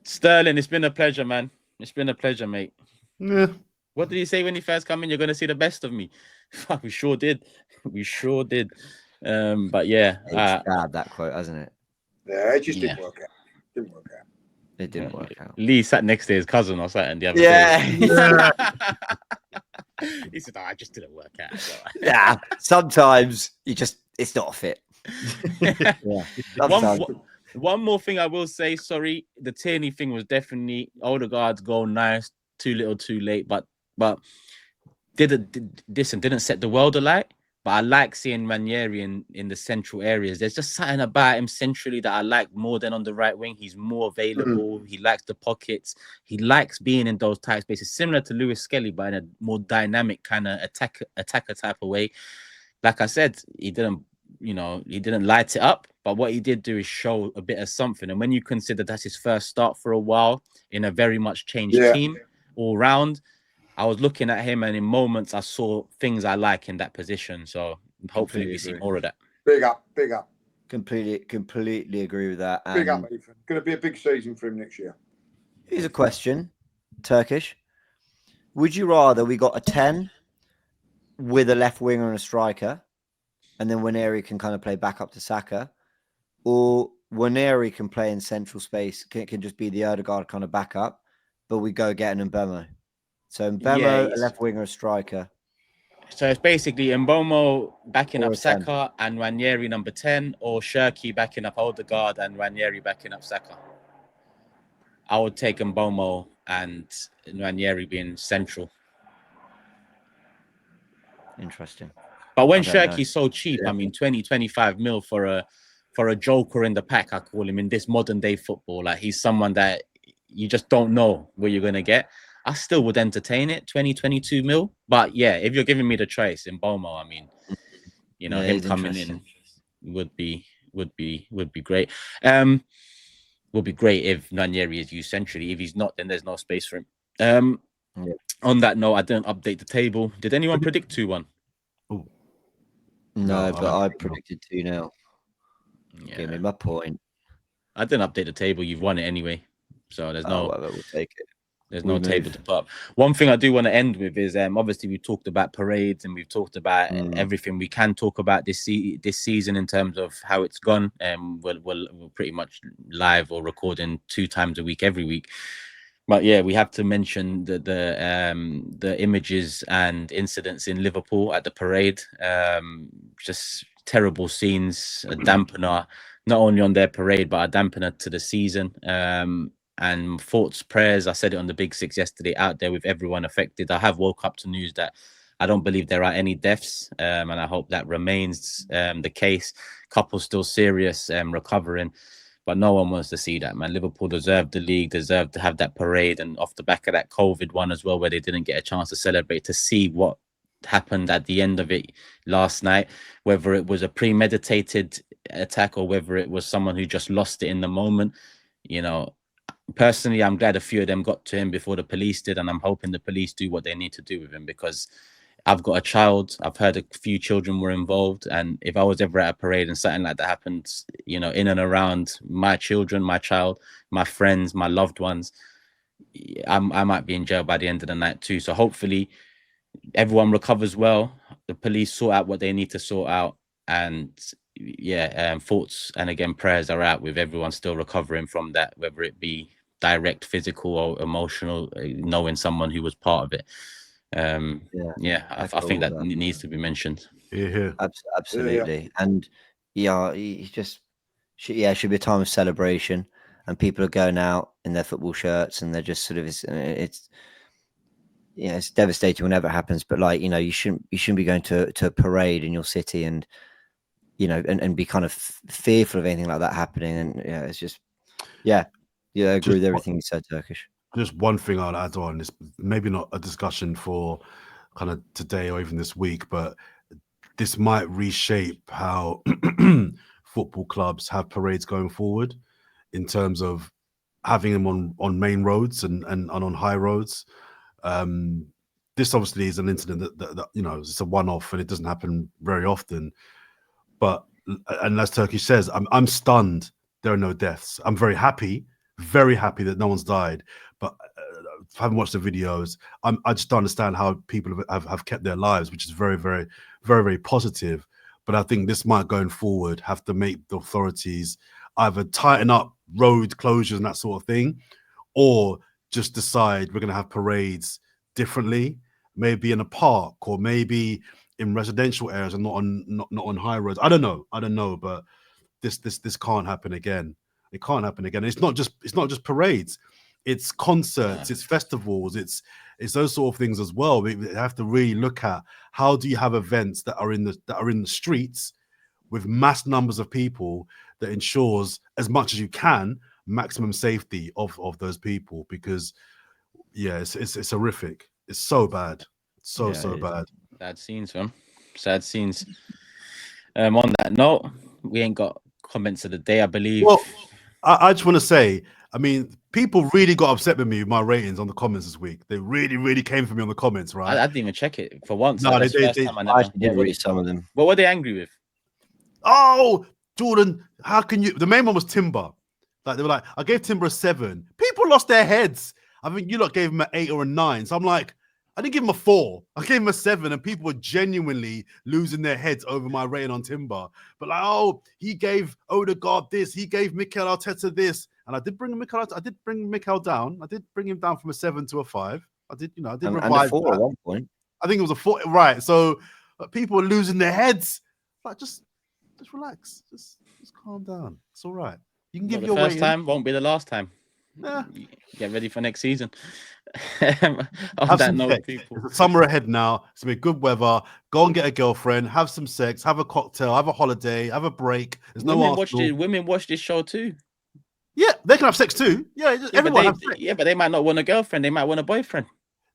Sterling, it's been a pleasure, man. It's been a pleasure, mate. Yeah. What did he say when he first came in? You're going to see the best of me. Fuck, we sure did. We sure did. But yeah. It's bad, that quote, hasn't it? Yeah, it just didn't work out. Didn't work out. It didn't work out. Lee sat next to his cousin or something the other day. He said, I just didn't work out. So. Yeah, sometimes it's not a fit. Yeah. One more thing I will say, sorry, the Tierney thing was definitely Odegaard's goal, nice, too little, too late, but didn't set the world alight. But I like seeing Ranieri in the central areas. There's just something about him centrally that I like more than on the right wing. He's more available. He likes the pockets. He likes being in those tight spaces, similar to Lewis Skelly, but in a more dynamic kind of attacker type of way. Like I said, he didn't light it up, but what he did do is show a bit of something. And when you consider that's his first start for a while in a very much changed team all round, I was looking at him, and in moments I saw things I like in that position. So hopefully we see more of that. Big up. Completely agree with that. Big up, Ethan. Going to be a big season for him next year. Here's a question, Turkish. Would you rather we got a 10 with a left winger and a striker, and then Ranieri can kind of play back up to Saka, or Ranieri can play in central space, can just be the Odegaard kind of backup, but we go get an Mbemo? So Mbemo, a left winger, a striker. So it's basically Mbomo backing Or up a 10. Saka and Ranieri number 10, or Shirky backing up Odegaard and Ranieri backing up Saka. I would take Mbomo and Ranieri being central. Interesting. But when Shirky's so cheap, I mean, 20-25 mil for a joker in the pack, I call him, in this modern day football. Like, he's someone that you just don't know where you're going to get. I still would entertain it, 20-22 mil. But yeah, if you're giving me the choice in Mbomo, I mean, him coming in would be great. Would be great if Ranieri is used centrally. If he's not, then there's no space for him. On that note, I didn't update the table. Did anyone predict 2-1? No, but I predicted 2-0. Yeah. Give me my point. I didn't update the table. You've won it anyway. So there's We'll take it. There's no table to put up. One thing I do want to end with is obviously we talked about parades and we've talked about everything we can talk about this season in terms of how it's gone. We're pretty much live or recording 2 times a week every week. But yeah, we have to mention the images and incidents in Liverpool at the parade. Just terrible scenes, a dampener not only on their parade but a dampener to the season. And thoughts, prayers, I said it on the Big Six yesterday, out there with everyone affected. I have woke up to news that I don't believe there are any deaths, and I hope that remains the case. Couple still serious, recovering, but no one wants to see that, man. Liverpool deserved the league, deserved to have that parade, and off the back of that COVID one as well, where they didn't get a chance to celebrate, to see what happened at the end of it last night, whether it was a premeditated attack or whether it was someone who just lost it in the moment, Personally, I'm glad a few of them got to him before the police did, and I'm hoping the police do what they need to do with him, because I've got a child. I've heard a few children were involved, and if I was ever at a parade and something like that happened, in and around my children, my child, my friends, my loved ones, I might be in jail by the end of the night too. So hopefully everyone recovers well. The police sort out what they need to sort out, and thoughts and again prayers are out with everyone still recovering from that, whether it be direct physical or emotional, knowing someone who was part of it. I think that needs to be mentioned. Absolutely. And should be a time of celebration, and people are going out in their football shirts, and they're just sort of it's devastating whenever it happens, but you shouldn't be going to a parade in your city and and be kind of fearful of anything like that happening. And it's just I agree with everything you said, Turkish. Just one thing I'll add on is maybe not a discussion for kind of today or even this week, but this might reshape how football clubs have parades going forward, in terms of having them on main roads and on high roads. This obviously is an incident that you know, it's a one-off and it doesn't happen very often. But and as Turkish says, I'm stunned there are no deaths. I'm very happy that no one's died. But I haven't watched the videos. I just don't understand how people have kept their lives, which is very, very, very, very positive. But I think this might, going forward, have to make the authorities either tighten up road closures and that sort of thing, or just decide we're going to have parades differently, maybe in a park or maybe in residential areas and not on high roads. I don't know, but this can't happen again. It can't happen again. It's not just parades. It's concerts, it's festivals, it's those sort of things as well. We have to really look at how do you have events that are in the streets with mass numbers of people that ensures, as much as you can, maximum safety of those people, because it's horrific. It's so bad. So bad. Sad scenes, man. Sad scenes. On that note, we ain't got comments of the day, I believe. Well, I just want to say, I mean, people really got upset with me with my ratings on the comments this week. They really, really came for me on the comments, right? I didn't even check it for once. No, I did read some of them. What were they angry with? Oh, Jordan, how can you? The main one was Timber. Like, they were like, I gave Timber a 7. People lost their heads. I think you lot gave him an 8 or a 9. So I'm like, I didn't give him a 4. I gave him a 7, and people were genuinely losing their heads over my rating on Timber. But like, oh, he gave Odegaard this, he gave Mikel Arteta this, and I did bring Mikel down. I did bring him down from a 7 to a 5. I did revise and a 4 that. at one point. I think it was a 4, right? So people were losing their heads. Like, just relax, just calm down. It's all right. You can give your first rating. time won't be the last time. Yeah. Get ready for next season. Have that note, people. It's summer ahead now. It's gonna be good weather. Go and get a girlfriend, have some sex, have a cocktail, have a holiday, have a break. There's women watch this show too. Yeah, they can have sex too. Yeah, everyone have sex. Yeah, but they might not want a girlfriend. They might want a boyfriend.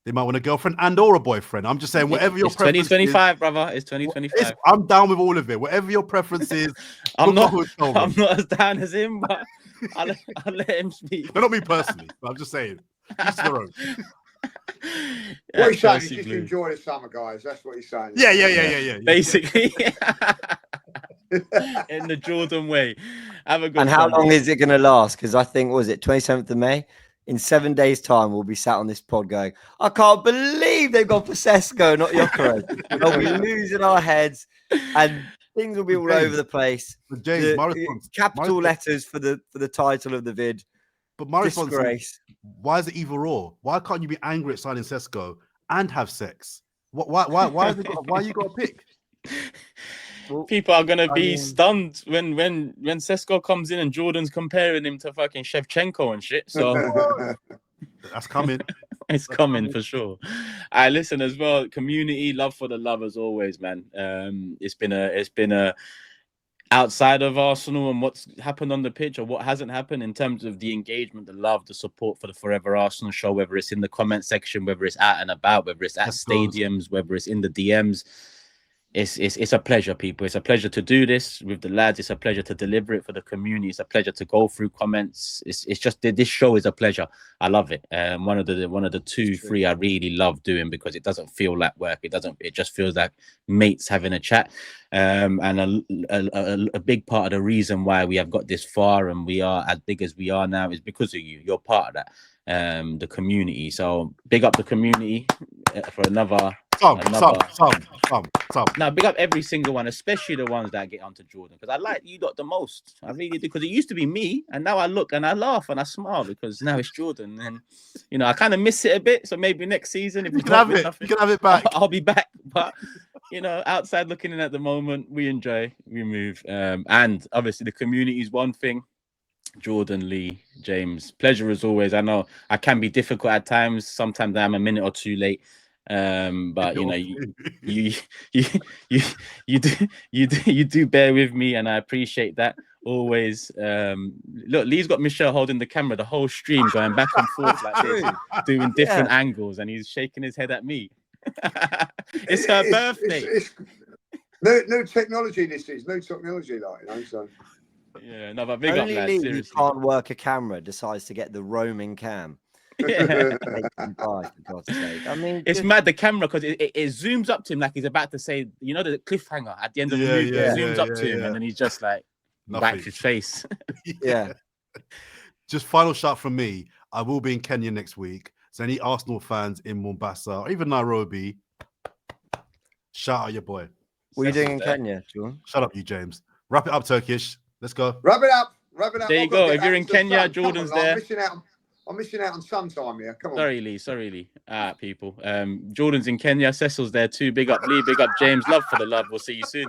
They might want a girlfrist and or a boyfriend. I'm just saying, whatever your preference 2025, brother. It's 2025. I'm down with all of it. Whatever your preference is. I'm not as down as him, but I'll let him speak. No, not me personally, but I'm just saying. Each their own. What he's saying is just enjoy the summer, guys. That's what he's saying. Yeah. Basically. In the Jordan way. Have a good And how long is it going to last? Because I think, was it 27th of May? In 7 days' time, we'll be sat on this pod going, I can't believe they've gone for Sesko, not Gyökeres. We'll be losing our heads, and things will be all over the place. James, my response, capital letters for the title of the vid. But my response is, why is it either or? Why can't you be angry at signing Sesko and have sex? Why you got to pick? People are gonna be stunned when Sesko comes in and Jordan's comparing him to fucking Shevchenko and shit. So that's coming. It's coming for sure. I listen as well. Community love for the love as always, man. It's been a outside of Arsenal and what's happened on the pitch or what hasn't happened in terms of the engagement, the love, the support for the Fourever Arsenal show, whether it's in the comment section, whether it's out and about, whether it's at stadiums, whether it's in the DMs. It's a pleasure, people. It's a pleasure to do this with the lads. It's a pleasure to deliver it for the community. It's a pleasure to go through comments. It's just this show is a pleasure. I love it. One of the 2-3 I really love doing because it doesn't feel like work. It just feels like mates having a chat. And a big part of the reason why we have got this far and we are as big as we are now is because of you. You're part of that. The community. So big up the community for another. Some. Now, big up every single one, especially the ones that get onto Jordan, because I like you lot the most. I really do, because it used to be me, and now I look and I laugh and I smile because now it's Jordan, and I kind of miss it a bit. So maybe next season, if you can have it back, I'll be back. But outside looking in at the moment, we enjoy, we move, and obviously the community is one thing. Jordan, Lee, James, pleasure as always. I know I can be difficult at times. Sometimes I'm a minute or two late. But you do bear with me, and I appreciate that always. Look, Lee's got Michelle holding the camera the whole stream, going back and forth like this, doing different angles, and he's shaking his head at me. It's her birthday. It's new technology. This is new technology, so. Yeah, no, but big up, Only lads. Lee, who Seriously. can't work a camera, decides to get the roaming cam. Yeah. For God's sake. I mean, It's mad, the camera, because it zooms up to him like he's about to say, you know, the cliffhanger at the end of the movie. Yeah, It zooms up to him, yeah. and then he's just like, Nothing. wipes his face. Yeah. Just final shout from me. I will be in Kenya next week. So any Arsenal fans in Mombasa or even Nairobi, shout out your boy. What are you doing in there. Kenya, John? Shut up, you James. Wrap it up, Turkish. Let's go. Rub it up. Rub it up. There you I've got to go. get If you're out in into the Kenya, sun. Come Jordan's on, there. I'm missing out on sun time here. Come on. Sorry, Lee. People. Jordan's in Kenya. Cecil's there too. Big up Lee. Big up James. Love for the love. We'll see you soon.